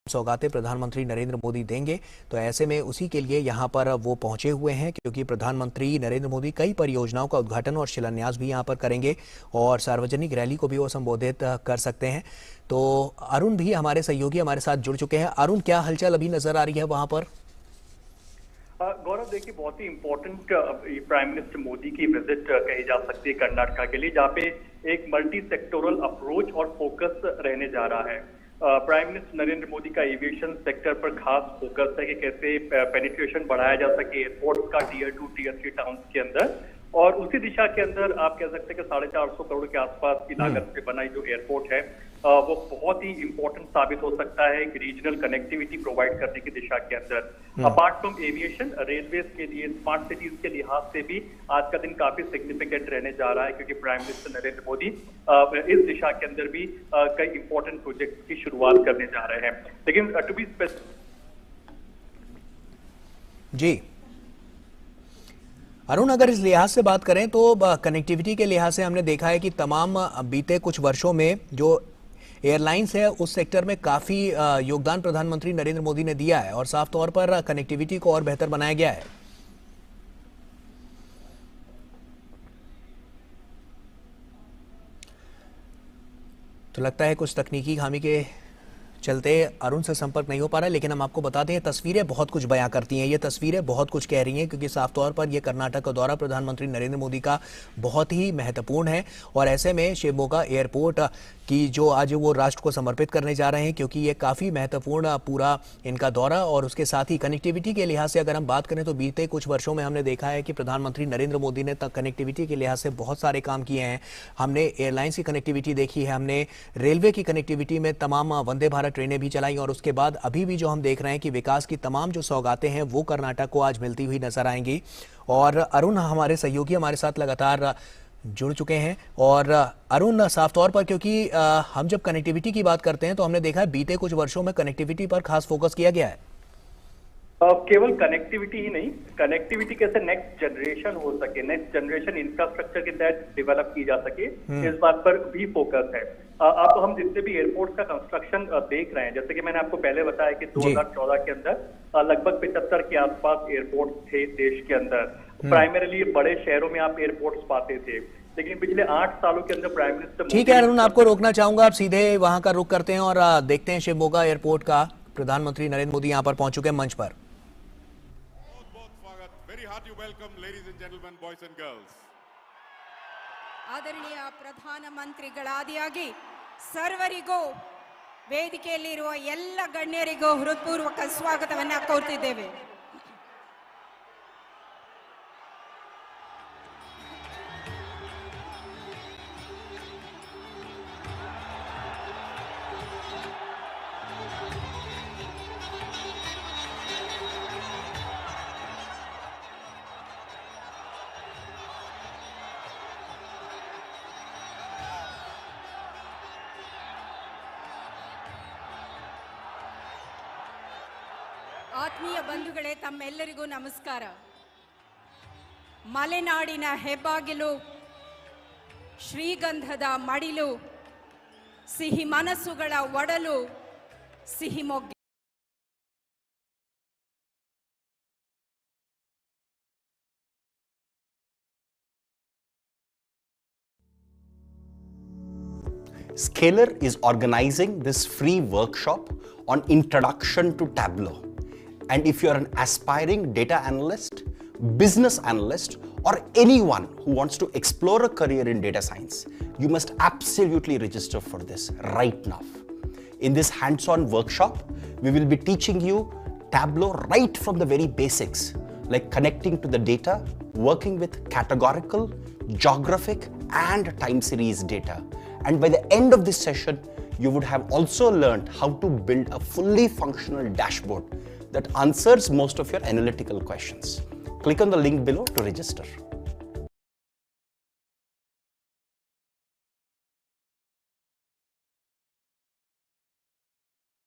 सौगातें प्रधानमंत्री नरेंद्र मोदी देंगे। तो ऐसे में उसी के लिए यहाँ पर वो पहुंचे हुए हैं, क्योंकि प्रधानमंत्री नरेंद्र मोदी कई परियोजनाओं का उद्घाटन और शिलान्यास भी यहाँ पर करेंगे और सार्वजनिक रैली को भी वो संबोधित कर सकते हैं। तो अरुण भी हमारे सहयोगी हमारे साथ जुड़ चुके हैं। अरुण, क्या हलचल अभी नजर आ रही है वहां पर? गौरव, देखिए, बहुत ही इम्पोर्टेंट प्राइम मिनिस्टर मोदी की विजिट कही जा सकती है कर्नाटका के लिए, जहाँ पे एक मल्टी सेक्टोरल अप्रोच और फोकस रहने जा रहा है। प्राइम मिनिस्टर नरेंद्र मोदी का एविएशन सेक्टर पर खास फोकस है कि कैसे पेनिट्रेशन बढ़ाया जा सके एयरपोर्ट का टीयर 2 टीयर 3 टाउन के अंदर, और उसी दिशा के अंदर आप कह सकते हैं कि 450 करोड़ के आसपास की लागत से बना जो एयरपोर्ट है वो बहुत ही इंपॉर्टेंट साबित हो सकता है एक रीजनल कनेक्टिविटी प्रोवाइड करने की दिशा के अंदर। अपार्ट फ्रॉम एविएशन, रेलवेज के लिए, स्मार्ट सिटीज के लिहाज से भी आज का दिन काफी सिग्निफिकेंट रहने जा रहा है, क्योंकि प्राइम मिनिस्टर नरेंद्र मोदी इस दिशा के अंदर भी कई इंपॉर्टेंट प्रोजेक्ट की शुरुआत करने जा रहे हैं। लेकिन टू बी जी अरुण, अगर इस लिहाज से बात करें तो कनेक्टिविटी के लिहाज से हमने देखा है कि तमाम बीते कुछ वर्षों में जो एयरलाइंस है उस सेक्टर में काफी योगदान प्रधानमंत्री नरेंद्र मोदी ने दिया है और साफ तौर पर कनेक्टिविटी को और बेहतर बनाया गया है। तो लगता है कुछ तकनीकी खामी के चलते अरुण से संपर्क नहीं हो पा रहा है, लेकिन हम आपको बता दें तस्वीरें बहुत कुछ बयां करती हैं, ये तस्वीरें बहुत कुछ कह रही हैं, क्योंकि साफ तौर पर ये कर्नाटक का दौरा प्रधानमंत्री नरेंद्र मोदी का बहुत ही महत्वपूर्ण है। और ऐसे में शिवमोगा एयरपोर्ट की जो आज वो राष्ट्र को समर्पित करने जा रहे हैं, क्योंकि ये काफ़ी महत्वपूर्ण पूरा इनका दौरा, और उसके साथ ही कनेक्टिविटी के लिहाज से अगर हम बात करें तो बीते कुछ वर्षों में हमने देखा है कि प्रधानमंत्री नरेंद्र मोदी ने कनेक्टिविटी के लिहाज से बहुत सारे काम किए हैं। हमने एयरलाइंस की कनेक्टिविटी देखी है, हमने रेलवे की कनेक्टिविटी में तमाम वंदे भारत ट्रेनें भी चलाई, और उसके बाद अभी भी जो हम देख रहे हैं कि विकास की तमाम जो सौगातें हैं वो कर्नाटक को आज मिलती हुई नजर आएंगी। और अरुण, हमारे सहयोगी हमारे साथ लगातार जुड़ चुके हैं। और अरुण, साफ तौर पर क्योंकि हम जब कनेक्टिविटी की बात करते हैं तो हमने देखा है बीते कुछ वर्षों में कनेक्टिविटी पर खास फोकस किया गया है। केवल कनेक्टिविटी ही नहीं, कनेक्टिविटी कैसे नेक्स्ट जनरेशन हो सके, नेक्स्ट जनरेशन इंफ्रास्ट्रक्चर के तहत डेवलप की जा सके, इस बात पर भी फोकस है। अब हम जितने भी एयरपोर्ट का कंस्ट्रक्शन देख रहे हैं, जैसे कि मैंने आपको पहले बताया कि 2014 के अंदर लगभग 75 के आसपास एयरपोर्ट थे देश के अंदर। प्राइमरीली बड़े शहरों में आप एयरपोर्ट्स पाते थे, लेकिन पिछले 8 सालों के अंदर प्राइम मिनिस्टर। ठीक है अरुण, आपको रोकना चाहूंगा, आप सीधे वहां का रुख करते हैं और देखते हैं शिवमोगा एयरपोर्ट का। प्रधानमंत्री नरेंद्र मोदी यहाँ पर पहुंच चुके हैं मंच पर। ಆದರಣೀಯ ಪ್ರಧಾನಮಂತ್ರಿಗಳಾದಿಯಾಗಿ ಸರ್ವರಿಗೂ ವೇದಿಕೆಯಲ್ಲಿರುವ ಎಲ್ಲ ಗಣ್ಯರಿಗೂ ಹೃತ್ಪೂರ್ವಕ ಸ್ವಾಗತವನ್ನು ಕೋರುತ್ತಿದ್ದೇವೆ। ಆತ್ಮೀಯ ಬಂಧುಗಳೇ, ತಮ್ಮೆಲ್ಲರಿಗೂ ನಮಸ್ಕಾರ। ಮಲೆನಾಡಿನ ಹೆಬ್ಬಾಗಿಲು, ಶ್ರೀಗಂಧದ ಮಡಿಲು, ಸಿಹಿ ಮನಸ್ಸುಗಳ ಒಡಲು, ಸಿಹಿಮೊಗ್ಗೆ Scalar is organizing this free workshop on introduction to Tableau. And if you're an aspiring data analyst, business analyst, or anyone who wants to explore a career in data science, you must absolutely register for this right now. In this hands-on workshop, we will be teaching you Tableau right from the very basics, like connecting to the data, working with categorical, geographic, and time series data. And by the end of this session, you would have also learned how to build a fully functional dashboard that answers most of your analytical questions. Click on the link below to register.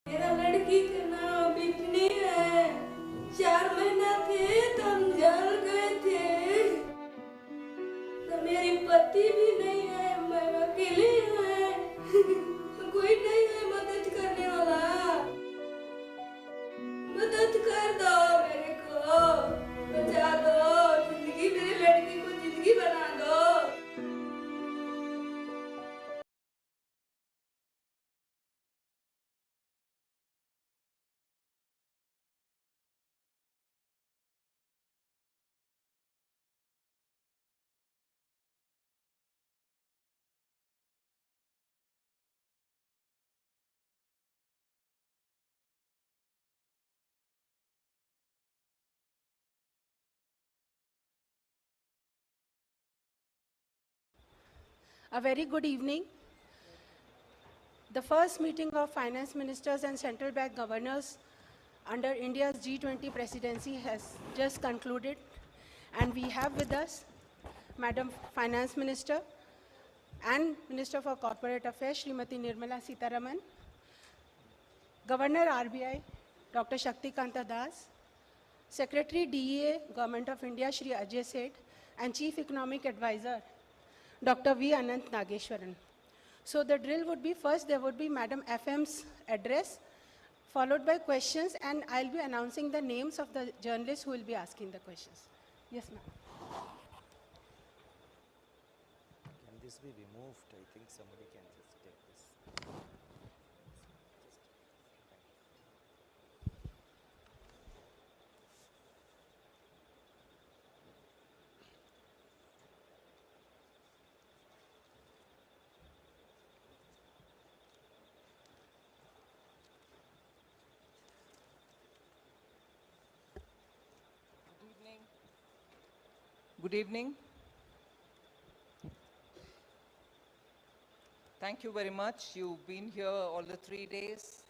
मेरा लड़की का नाम bikini है। 4 महीना थे तो हम जल गए थे, तो मेरी पति भी नहीं है, मैं अकेली है, कोई नहीं है मदद करने वाला। A very good evening. The first meeting of finance ministers and central bank governors under India's G20 presidency has just concluded, and we have with us Madam Finance Minister and Minister for Corporate Affairs, Srimati Nirmala Sitharaman, Governor RBI, Dr. Shaktikanta Das, Secretary DEA, Government of India, Shri Ajay Seth, and Chief Economic Advisor, Dr. V. Anant Nageshwaran. So the drill would be, first there would be Madam FM's address, followed by questions, and I'll be announcing the names of the journalists who will be asking the questions. Yes, ma'am. Can this be removed? I think somebody can just take this. Good evening. Thank you very much. You've been here all the 3 days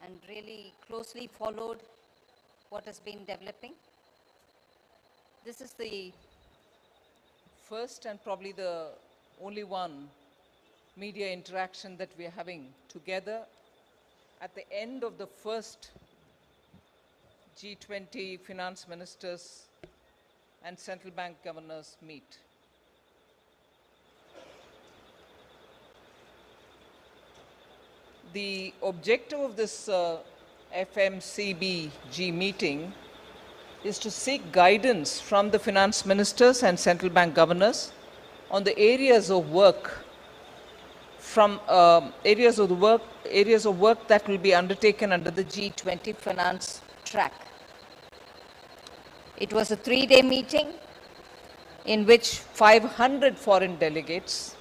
and really closely followed what has been developing. This is the first and probably the only one media interaction that we are having together at the end of the first G20 finance ministers and central bank governors meet. The objective of this FMCBG meeting is to seek guidance from the finance ministers and central bank governors on the areas of work areas of work that will be undertaken under the G20 finance track. It was a 3-day meeting in which 500 foreign delegates,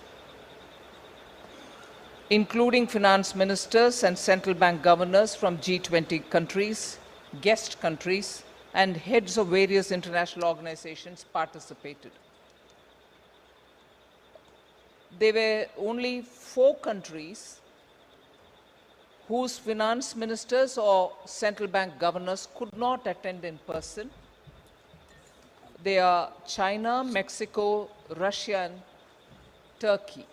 including finance ministers and central bank governors from G20 countries, guest countries, and heads of various international organizations participated. There were only 4 countries whose finance ministers or central bank governors could not attend in person. They are China, Mexico, Russia, and Turkey.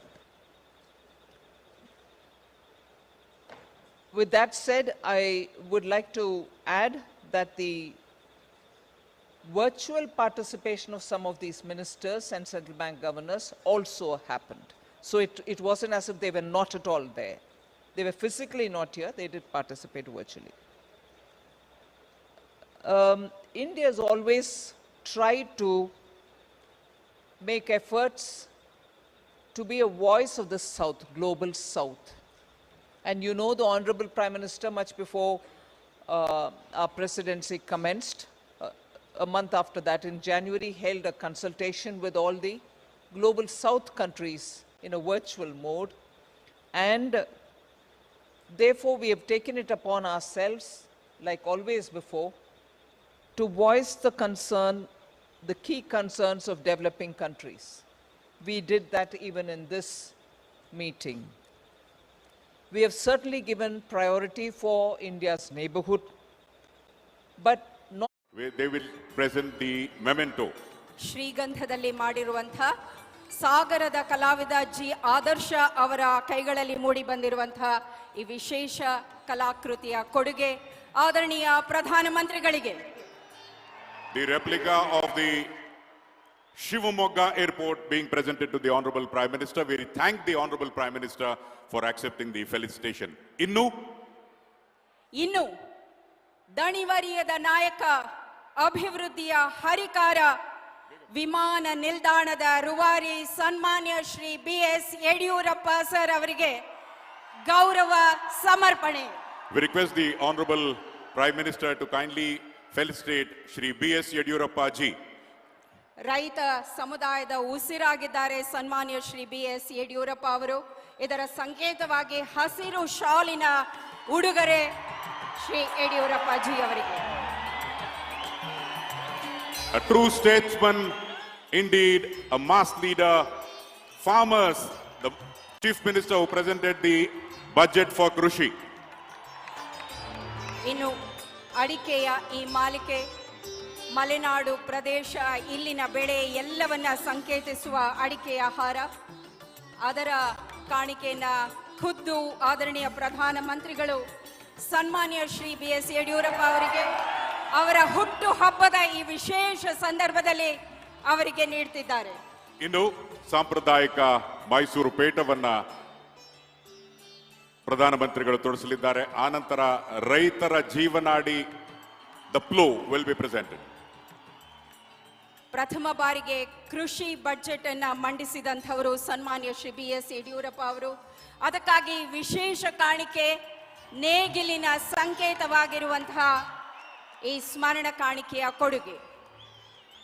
With that said, I would like to add that the virtual participation of some of these ministers and central bank governors also happened. So it wasn't as if they were not at all there. They were physically not here, they did participate virtually. India has always tried to make efforts to be a voice of the South, global South. And you know the Honorable Prime Minister, much before our presidency commenced, a month after that in January, held a consultation with all the global South countries in a virtual mode. And therefore, we have taken it upon ourselves, like always before, to voice the concern, the key concerns of developing countries. We did that even in this meeting. We have certainly given priority for India's neighborhood, but not. They will present the memento. ಶ್ರೀಗಂಧದಲ್ಲಿ ಮಾಡಿರುವಂಥ ಸಾಗರದ ಕಲಾವಿದ G ಆದರ್ಶ ಅವರ ಕೈಗಳಲ್ಲಿ ಮೂಡಿ ಬಂದಿರುವಂಥ ಈ ವಿಶೇಷ ಕಲಾಕೃತಿಯ ಕೊಡುಗೆ ಆದರಣೀಯ ಪ್ರಧಾನಮಂತ್ರಿಗಳಿಗೆ. The replica of the Shivamogga airport being presented to the Honorable Prime Minister. We thank the Honorable Prime Minister for accepting the felicitation. ಇನ್ನು ದಣಿವರಿಯದ ನಾಯಕ, ಅಭಿವೃದ್ಧಿಯ ಹರಿಕಾರ, ವಿಮಾನ ನಿಲ್ದಾಣದ ರೂವಾರಿ ಸನ್ಮಾನ್ಯ ಶ್ರೀ BS ಯಡಿಯೂರಪ್ಪ ಸರ್ ಅವರಿಗೆ ಗೌರವ ಸಮರ್ಪಣೆ. We request the Honorable Prime Minister to kindly felicitate Shri BS Yediyurappa ji. ರೈತ ಸಮುದಾಯದ ಉಸಿರಾಗಿದ್ದಾರೆ ಸನ್ಮಾನ್ಯ ಶ್ರೀ BS ಯಡಿಯೂರಪ್ಪ ಅವರು. ಇದರ ಸಂಕೇತವಾಗಿ ಹಸಿರು ಶಾಲಿನ ಉಡುಗೊರೆ ಶ್ರೀ ಯಡಿಯೂರಪ್ಪ ಜಿ ಅವರಿಗೆ. A true statesman, indeed a mass leader, farmers, the Chief Minister who presented the budget for Krushi. ಇನ್ನು ಅಡಿಕೆಯ ಈ ಮಾಲಿಕೆ ಮಲೆನಾಡು ಪ್ರದೇಶ, ಇಲ್ಲಿನ ಬೆಳೆ ಎಲ್ಲವನ್ನ ಸಂಕೇತಿಸುವ ಅಡಿಕೆಯ ಹಾರ, ಅದರ ಕಾಣಿಕೆಯನ್ನ ಖುದ್ದು ಆದರಣೀಯ ಪ್ರಧಾನ ಮಂತ್ರಿಗಳು ಸನ್ಮಾನ್ಯ ಶ್ರೀ BS ಯಡಿಯೂರಪ್ಪ ಅವರಿಗೆ ಅವರ ಹುಟ್ಟು ಹಬ್ಬದ ಈ ವಿಶೇಷ ಸಂದರ್ಭದಲ್ಲಿ ಅವರಿಗೆ ನೀಡುತ್ತಿದ್ದಾರೆ. ಇನ್ನು ಸಾಂಪ್ರದಾಯಿಕ ಮೈಸೂರು ಪೇಟವನ್ನ ಪ್ರಧಾನಮಂತ್ರಿಗಳು ತೊಡಿಸಲಿದ್ದಾರೆ. ಆನಂತರ ರೈತರ ಜೀವನಾಡಿ the flow will be presented. ಪ್ರಥಮ ಬಾರಿಗೆ ಕೃಷಿ ಬಜೆಟ್ ಅನ್ನ ಮಂಡಿಸಿದಂಥವರು ಸನ್ಮಾನ್ಯ ಶ್ರೀ BS ಯಡಿಯೂರಪ್ಪ ಅವರು. ಅದಕ್ಕಾಗಿ ವಿಶೇಷ ಕಾಣಿಕೆ, ನೇಗಿಲಿನ ಸಂಕೇತವಾಗಿರುವಂತಹ ಈ ಸ್ಮರಣ ಕಾಣಿಕೆಯ ಕೊಡುಗೆ.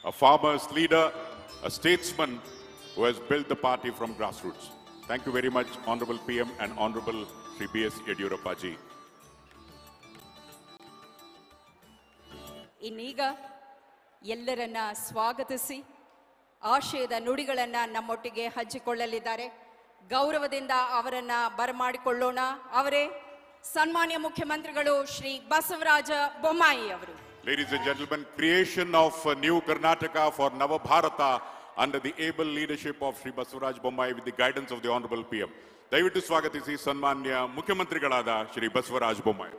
A farmer's leader, a statesman who has built the party from grassroots. Thank you very much, Honorable PM and Honorable Shri BS Yediyurappa ji. ಇನ್ನೀಗ ಎಲ್ಲರನ್ನ ಸ್ವಾಗತಿಸಿ ಆಶಯದ ನುಡಿಗಳನ್ನ ನಮ್ಮೊಟ್ಟಿಗೆ ಹಂಚಿಕೊಳ್ಳಲಿದ್ದಾರೆ. ಗೌರವದಿಂದ ಅವರನ್ನ ಬರಮಾಡಿಕೊಳ್ಳೋಣ. ಅವರೇ ಸನ್ಮಾನ್ಯ ಮುಖ್ಯಮಂತ್ರಿಗಳು ಶ್ರೀ ಬಸವರಾಜ ಬೊಮ್ಮಾಯಿ ಅವರು. Ladies and gentlemen, creation of a new Karnataka for Nava Bharata under the able leadership of Shri Basavaraj Bommai with the guidance of the Honorable PM. ದಯವಿಟ್ಟು ಸ್ವಾಗತಿಸಿ ಸನ್ಮಾನ್ಯ ಮುಖ್ಯಮಂತ್ರಿಗಳಾದ ಶ್ರೀ ಬಸವರಾಜ ಬೊಮ್ಮಾಯಿ.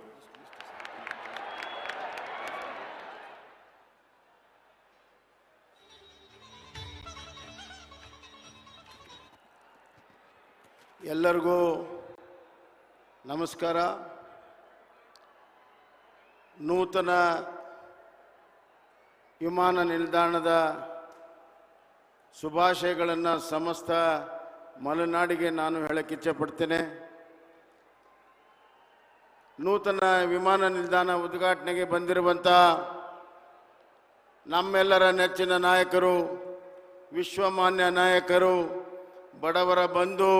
ಎಲ್ಲರಿಗೂ ನಮಸ್ಕಾರ. ನೂತನ ವಿಮಾನ ನಿಲ್ದಾಣದ ಶುಭಾಶಯಗಳನ್ನು ಸಮಸ್ತ ಮಲೆನಾಡಿಗೆ ನಾನು ಹೇಳಕ್ಕೆ ಇಚ್ಛೆಪಡ್ತೇನೆ. ನೂತನ ವಿಮಾನ ನಿಲ್ದಾಣ ಉದ್ಘಾಟನೆಗೆ ಬಂದಿರುವಂಥ ನಮ್ಮೆಲ್ಲರ ನೆಚ್ಚಿನ ನಾಯಕರು, ವಿಶ್ವಮಾನ್ಯ ನಾಯಕರು, ಬಡವರ ಬಂಧು,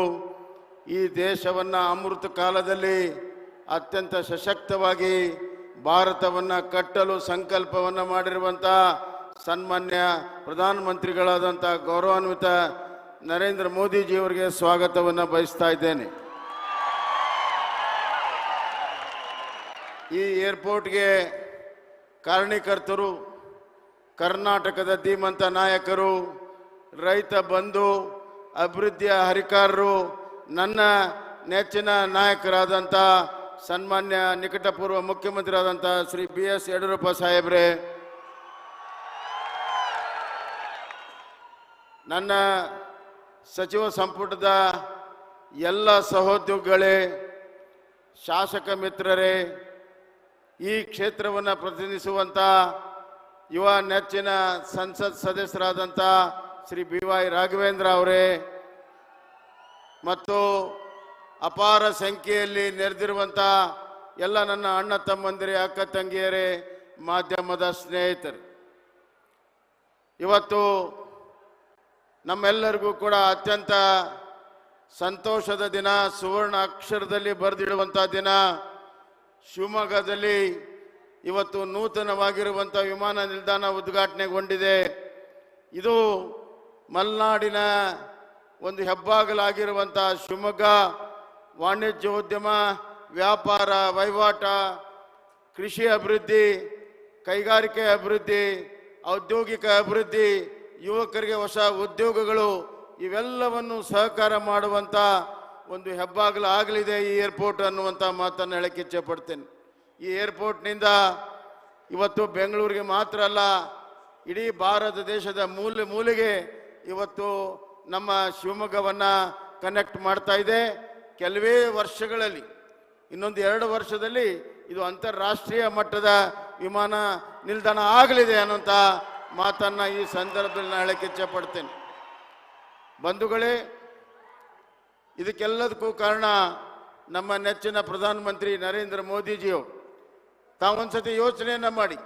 ಈ ದೇಶವನ್ನು ಅಮೃತ ಕಾಲದಲ್ಲಿ ಅತ್ಯಂತ ಸಶಕ್ತವಾಗಿ ಭಾರತವನ್ನು ಕಟ್ಟಲು ಸಂಕಲ್ಪವನ್ನು ಮಾಡಿರುವಂಥ ಸನ್ಮಾನ್ಯ ಪ್ರಧಾನಮಂತ್ರಿಗಳಾದಂಥ ಗೌರವಾನ್ವಿತ ನರೇಂದ್ರ ಮೋದಿಜಿಯವರಿಗೆ ಸ್ವಾಗತವನ್ನು ಬಯಸ್ತಾ ಇದ್ದೇನೆ. ಈ ಏರ್ಪೋರ್ಟ್ಗೆ ಕಾರಣೀಕರ್ತರು, ಕರ್ನಾಟಕದ ಧೀಮಂತ ನಾಯಕರು, ರೈತ ಬಂಧು, ಅಭಿವೃದ್ಧಿಯ ಹರಿಕಾರರು, ನನ್ನ ನೆಚ್ಚಿನ ನಾಯಕರಾದಂಥ ಸನ್ಮಾನ್ಯ ನಿಕಟಪೂರ್ವ ಮುಖ್ಯಮಂತ್ರಿಯಾದಂಥ ಶ್ರೀ BS ಯಡಿಯೂರಪ್ಪ ಸಾಹೇಬ್ರೆ, ನನ್ನ ಸಚಿವ ಸಂಪುಟದ ಎಲ್ಲ ಸಹೋದ್ಯೋಗಿಗಳೇ, ಶಾಸಕ ಮಿತ್ರರೇ, ಈ ಕ್ಷೇತ್ರವನ್ನು ಪ್ರತಿನಿಧಿಸುವಂಥ ಯುವ ನೆಚ್ಚಿನ ಸಂಸತ್ ಸದಸ್ಯರಾದಂಥ ಶ್ರೀ BY ರಾಘವೇಂದ್ರ ಅವರೇ ಮತ್ತು ಅಪಾರ ಸಂಖ್ಯೆಯಲ್ಲಿ ನೆರೆದಿರುವಂಥ ಎಲ್ಲ ನನ್ನ ಅಣ್ಣ ತಮ್ಮಂದಿರೇ, ಅಕ್ಕ ತಂಗಿಯರೇ, ಮಾಧ್ಯಮದ ಸ್ನೇಹಿತರು, ಇವತ್ತು ನಮ್ಮೆಲ್ಲರಿಗೂ ಕೂಡ ಅತ್ಯಂತ ಸಂತೋಷದ ದಿನ, ಸುವರ್ಣ ಅಕ್ಷರದಲ್ಲಿ ಬರೆದಿಡುವಂಥ ದಿನ. ಶಿವಮೊಗ್ಗದಲ್ಲಿ ಇವತ್ತು ನೂತನವಾಗಿರುವಂಥ ವಿಮಾನ ನಿಲ್ದಾಣ ಉದ್ಘಾಟನೆಗೊಂಡಿದೆ. ಇದು ಮಲೆನಾಡಿನ ಒಂದು ಹೆಬ್ಬಾಗಲಾಗಿರುವಂಥ ಶಿವಮೊಗ್ಗ ವಾಣಿಜ್ಯೋದ್ಯಮ, ವ್ಯಾಪಾರ, ವಹಿವಾಟ, ಕೃಷಿ ಅಭಿವೃದ್ಧಿ, ಕೈಗಾರಿಕೆ ಅಭಿವೃದ್ಧಿ, ಔದ್ಯೋಗಿಕ ಅಭಿವೃದ್ಧಿ, ಯುವಕರಿಗೆ ಹೊಸ ಉದ್ಯೋಗಗಳು, ಇವೆಲ್ಲವನ್ನು ಸಹಕಾರ ಮಾಡುವಂಥ ಒಂದು ಹೆಬ್ಬಾಗಲು ಆಗಲಿದೆ ಈ ಏರ್ಪೋರ್ಟ್ ಅನ್ನುವಂಥ ಮಾತನ್ನು ಹೇಳಕ್ಕೆ ಇಚ್ಛೆ ಪಡ್ತೇನೆ. ಈ ಏರ್ಪೋರ್ಟ್ನಿಂದ ಇವತ್ತು ಬೆಂಗಳೂರಿಗೆ ಮಾತ್ರ ಅಲ್ಲ, ಇಡೀ ಭಾರತ ದೇಶದ ಮೂಲೆ ಮೂಲೆಗೆ ಇವತ್ತು ನಮ್ಮ ಶಿವಮೊಗ್ಗವನ್ನು ಕನೆಕ್ಟ್ ಮಾಡ್ತಾ ಇದೆ. ಕೆಲವೇ ವರ್ಷಗಳಲ್ಲಿ, ಇನ್ನೊಂದು 2 ವರ್ಷದಲ್ಲಿ ಇದು ಅಂತಾರಾಷ್ಟ್ರೀಯ ಮಟ್ಟದ ವಿಮಾನ ನಿಲ್ದಾಣ ಆಗಲಿದೆ ಅನ್ನೋಂಥ ಮಾತನ್ನು ಈ ಸಂದರ್ಭದಲ್ಲಿ ನಾನು ಹೇಳಕ್ಕೆ ಇಚ್ಛೆ ಪಡ್ತೇನೆ. ಬಂಧುಗಳೇ, ಇದಕ್ಕೆಲ್ಲದಕ್ಕೂ ಕಾರಣ ನಮ್ಮ ನೆಚ್ಚಿನ ಪ್ರಧಾನಮಂತ್ರಿ ನರೇಂದ್ರ ಮೋದಿಜಿಯವರು. ತಾವೊಂದ್ಸತಿ ಯೋಚನೆಯನ್ನು ಮಾಡಿ,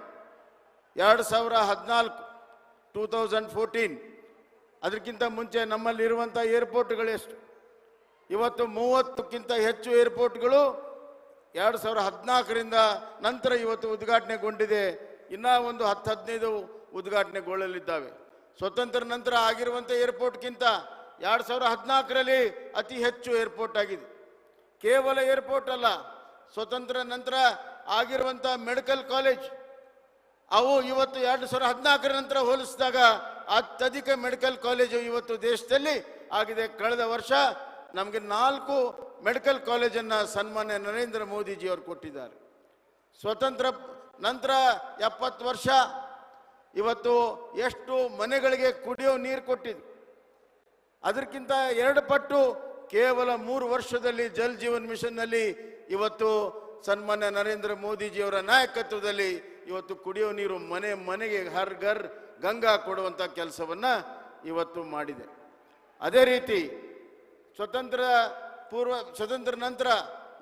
2014 2014 ಅದಕ್ಕಿಂತ ಮುಂಚೆ ನಮ್ಮಲ್ಲಿರುವಂಥ ಏರ್ಪೋರ್ಟ್ಗಳೆಷ್ಟು? ಇವತ್ತು 30ಕ್ಕಿಂತ ಹೆಚ್ಚು ಏರ್ಪೋರ್ಟ್ಗಳು 2014ರಿಂದ ನಂತರ ಇವತ್ತು ಉದ್ಘಾಟನೆಗೊಂಡಿದೆ. ಇನ್ನೂ ಒಂದು 10-15 ಉದ್ಘಾಟನೆಗೊಳ್ಳಲಿದ್ದಾವೆ. ಸ್ವತಂತ್ರ ನಂತರ ಆಗಿರುವಂಥ ಏರ್ಪೋರ್ಟ್ಗಿಂತ 2014ರಲ್ಲಿ ಅತಿ ಹೆಚ್ಚು ಏರ್ಪೋರ್ಟ್ ಆಗಿದೆ. ಕೇವಲ ಏರ್ಪೋರ್ಟ್ ಅಲ್ಲ, ಸ್ವತಂತ್ರ ನಂತರ ಆಗಿರುವಂಥ ಮೆಡಿಕಲ್ ಕಾಲೇಜ್ ಅವು ಇವತ್ತು 2014 ನಂತರ ಹೋಲಿಸಿದಾಗ ಅತ್ಯಧಿಕ ಮೆಡಿಕಲ್ ಕಾಲೇಜು ಇವತ್ತು ದೇಶದಲ್ಲಿ ಆಗಿದೆ. ಕಳೆದ ವರ್ಷ ನಮಗೆ 4 ಮೆಡಿಕಲ್ ಕಾಲೇಜನ್ನು ಸನ್ಮಾನ್ಯ ನರೇಂದ್ರ ಮೋದಿಜಿಯವರು ಕೊಟ್ಟಿದ್ದಾರೆ. ಸ್ವತಂತ್ರ ನಂತರ 70 ವರ್ಷ ಇವತ್ತು ಎಷ್ಟು ಮನೆಗಳಿಗೆ ಕುಡಿಯೋ ನೀರು ಕೊಟ್ಟಿದ್ದು, ಅದಕ್ಕಿಂತ 2 ಪಟ್ಟು ಕೇವಲ 3 ವರ್ಷದಲ್ಲಿ ಜಲ್ ಜೀವನ್ ಮಿಷನ್ನಲ್ಲಿ ಇವತ್ತು ಸನ್ಮಾನ್ಯ ನರೇಂದ್ರ ಮೋದಿಜಿಯವರ ನಾಯಕತ್ವದಲ್ಲಿ ಇವತ್ತು ಕುಡಿಯೋ ನೀರು ಮನೆ ಮನೆಗೆ ಹರ್ ಘರ್ ಗಂಗಾ ಕೊಡುವಂಥ ಕೆಲಸವನ್ನು ಇವತ್ತು ಮಾಡಿದೆ. ಅದೇ ರೀತಿ ಸ್ವತಂತ್ರ ನಂತರ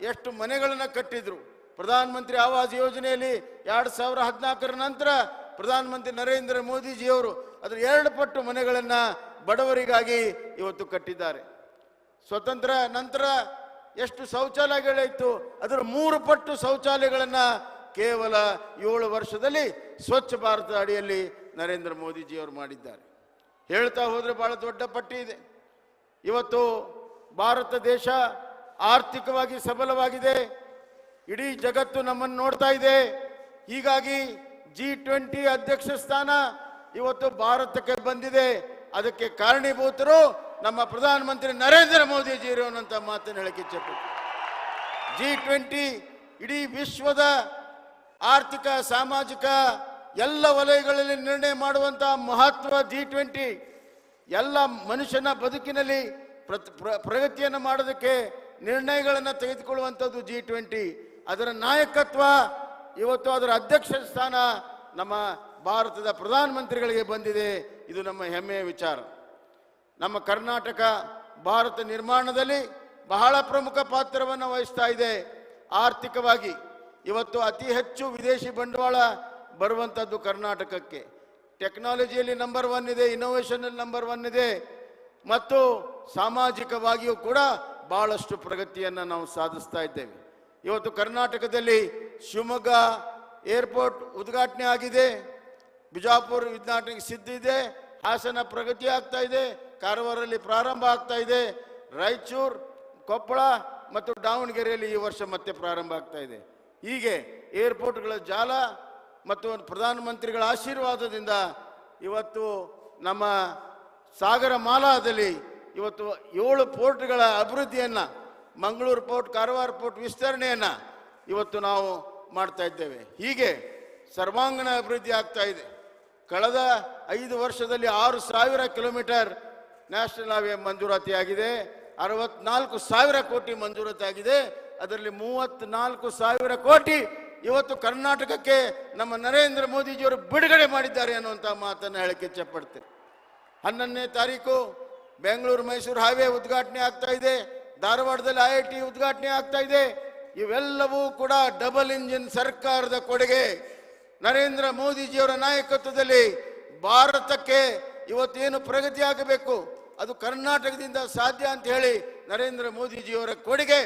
ಎಷ್ಟು ಮನೆಗಳನ್ನು ಕಟ್ಟಿದ್ರು. ಪ್ರಧಾನಮಂತ್ರಿ ಆವಾಸ್ ಯೋಜನೆಯಲ್ಲಿ 2014 ನಂತರ ಪ್ರಧಾನಮಂತ್ರಿ ನರೇಂದ್ರ ಮೋದಿಜಿಯವರು ಅದರ 2 ಪಟ್ಟು ಮನೆಗಳನ್ನು ಬಡವರಿಗಾಗಿ ಇವತ್ತು ಕಟ್ಟಿದ್ದಾರೆ. ಸ್ವತಂತ್ರ ನಂತರ ಎಷ್ಟು ಶೌಚಾಲಯಗಳಿತ್ತು, ಅದರ 3 ಪಟ್ಟು ಶೌಚಾಲಯಗಳನ್ನು ಕೇವಲ 7 ವರ್ಷದಲ್ಲಿ ಸ್ವಚ್ಛ ಭಾರತ ಅಡಿಯಲ್ಲಿ ನರೇಂದ್ರ ಮೋದಿಜಿಯವರು ಮಾಡಿದ್ದಾರೆ. ಹೇಳ್ತಾ ಹೋದರೆ ಬಹಳ ದೊಡ್ಡ ಪಟ್ಟಿ ಇದೆ. ಇವತ್ತು ಭಾರತ ದೇಶ ಆರ್ಥಿಕವಾಗಿ ಸಬಲವಾಗಿದೆ. ಇಡೀ ಜಗತ್ತು ನಮ್ಮನ್ನು ನೋಡ್ತಾ ಇದೆ. ಹೀಗಾಗಿ G20 ಅಧ್ಯಕ್ಷ ಸ್ಥಾನ ಇವತ್ತು ಭಾರತಕ್ಕೆ ಬಂದಿದೆ. ಅದಕ್ಕೆ ಕಾರಣೀಭೂತರು ನಮ್ಮ ಪ್ರಧಾನಮಂತ್ರಿ ನರೇಂದ್ರ ಮೋದಿಜಿ ಇರುವಂಥ ಮಾತನ್ನು ಹೇಳಕ್ಕೆ ಇಚ್ಛೆಪಟ್ಟು. G20 ಇಡೀ ವಿಶ್ವದ ಆರ್ಥಿಕ ಸಾಮಾಜಿಕ ಎಲ್ಲ ವಲಯಗಳಲ್ಲಿ ನಿರ್ಣಯ ಮಾಡುವಂಥ ಮಹತ್ವ G20. ಎಲ್ಲ ಮನುಷ್ಯನ ಬದುಕಿನಲ್ಲಿ ಪ್ರಗತಿಯನ್ನು ಮಾಡೋದಕ್ಕೆ ನಿರ್ಣಯಗಳನ್ನು ತೆಗೆದುಕೊಳ್ಳುವಂಥದ್ದು G20. ಅದರ ನಾಯಕತ್ವ ಇವತ್ತು ಅದರ ಅಧ್ಯಕ್ಷ ಸ್ಥಾನ ನಮ್ಮ ಭಾರತದ ಪ್ರಧಾನಮಂತ್ರಿಗಳಿಗೆ ಬಂದಿದೆ. ಇದು ನಮ್ಮ ಹೆಮ್ಮೆಯ ವಿಚಾರ. ನಮ್ಮ ಕರ್ನಾಟಕ ಭಾರತ ನಿರ್ಮಾಣದಲ್ಲಿ ಬಹಳ ಪ್ರಮುಖ ಪಾತ್ರವನ್ನು ವಹಿಸ್ತಾ ಇದೆ. ಆರ್ಥಿಕವಾಗಿ ಇವತ್ತು ಅತಿ ಹೆಚ್ಚು ವಿದೇಶಿ ಬಂಡವಾಳ ಬರುವಂಥದ್ದು ಕರ್ನಾಟಕಕ್ಕೆ. ಟೆಕ್ನಾಲಜಿಯಲ್ಲಿ ನಂಬರ್ 1 ಇದೆ, ಇನ್ನೋವೇಷನಲ್ಲಿ ನಂಬರ್ 1 ಇದೆ, ಮತ್ತು ಸಾಮಾಜಿಕವಾಗಿಯೂ ಕೂಡ ಬಹಳಷ್ಟು ಪ್ರಗತಿಯನ್ನು ನಾವು ಸಾಧಿಸ್ತಾ ಇದ್ದೇವೆ. ಇವತ್ತು ಕರ್ನಾಟಕದಲ್ಲಿ ಶಿವಮೊಗ್ಗ ಏರ್ಪೋರ್ಟ್ ಉದ್ಘಾಟನೆ ಆಗಿದೆ, ಬಿಜಾಪುರ ಉದ್ಘಾಟನೆಗೆ ಸಿದ್ಧ ಇದೆ, ಹಾಸನ ಪ್ರಗತಿ ಆಗ್ತಾ ಇದೆ, ಕಾರವಾರಲ್ಲಿ ಪ್ರಾರಂಭ ಆಗ್ತಾ ಇದೆ, ರಾಯಚೂರು, ಕೊಪ್ಪಳ ಮತ್ತು ದಾವಣಗೆರೆಯಲ್ಲಿ ಈ ವರ್ಷ ಮತ್ತೆ ಪ್ರಾರಂಭ ಆಗ್ತಾ ಇದೆ. ಹೀಗೆ ಏರ್ಪೋರ್ಟ್ಗಳ ಜಾಲ ಮತ್ತು ಪ್ರಧಾನಮಂತ್ರಿಗಳ ಆಶೀರ್ವಾದದಿಂದ ಇವತ್ತು ನಮ್ಮ ಸಾಗರ ಮಾಲಾದಲ್ಲಿ ಇವತ್ತು 7 ಪೋರ್ಟ್ಗಳ ಅಭಿವೃದ್ಧಿಯನ್ನು, ಮಂಗಳೂರು ಪೋರ್ಟ್, ಕಾರವಾರ ಪೋರ್ಟ್ ವಿಸ್ತರಣೆಯನ್ನು ಇವತ್ತು ನಾವು ಮಾಡ್ತಾ ಇದ್ದೇವೆ. ಹೀಗೆ ಸರ್ವಾಂಗೀಣ ಅಭಿವೃದ್ಧಿ ಆಗ್ತಾ ಇದೆ. ಕಳೆದ 5 ವರ್ಷದಲ್ಲಿ 6,000 ಕಿಲೋಮೀಟರ್ ನ್ಯಾಷನಲ್ ಹೈವೇ ಮಂಜೂರಾತಿಯಾಗಿದೆ, 64,000 ಕೋಟಿ ಮಂಜೂರಾತಿಯಾಗಿದೆ. ಅದರಲ್ಲಿ 34,000 ಕೋಟಿ ಇವತ್ತು ಕರ್ನಾಟಕಕ್ಕೆ ನಮ್ಮ ನರೇಂದ್ರ ಮೋದಿಜಿಯವರು ಬಿಡುಗಡೆ ಮಾಡಿದ್ದಾರೆ ಅನ್ನುವಂಥ ಮಾತನ್ನು ಹೇಳಕ್ಕೆ ಇಚ್ಛೆಪಡ್ತೇನೆ. 11ನೇ ತಾರೀಕು ಬೆಂಗಳೂರು ಮೈಸೂರು ಹೈವೇ ಉದ್ಘಾಟನೆ ಆಗ್ತಾ ಇದೆ, ಧಾರವಾಡದಲ್ಲಿ IIT ಉದ್ಘಾಟನೆ ಆಗ್ತಾ ಇದೆ. ಇವೆಲ್ಲವೂ ಕೂಡ ಡಬಲ್ ಇಂಜಿನ್ ಸರ್ಕಾರದ ಕೊಡುಗೆ. ನರೇಂದ್ರ ಮೋದಿಜಿಯವರ ನಾಯಕತ್ವದಲ್ಲಿ ಭಾರತಕ್ಕೆ ಇವತ್ತೇನು ಪ್ರಗತಿ ಆಗಬೇಕು ಅದು ಕರ್ನಾಟಕದಿಂದ ಸಾಧ್ಯ ಅಂತ ಹೇಳಿ ನರೇಂದ್ರ ಮೋದಿಜಿಯವರ ಕೊಡುಗೆ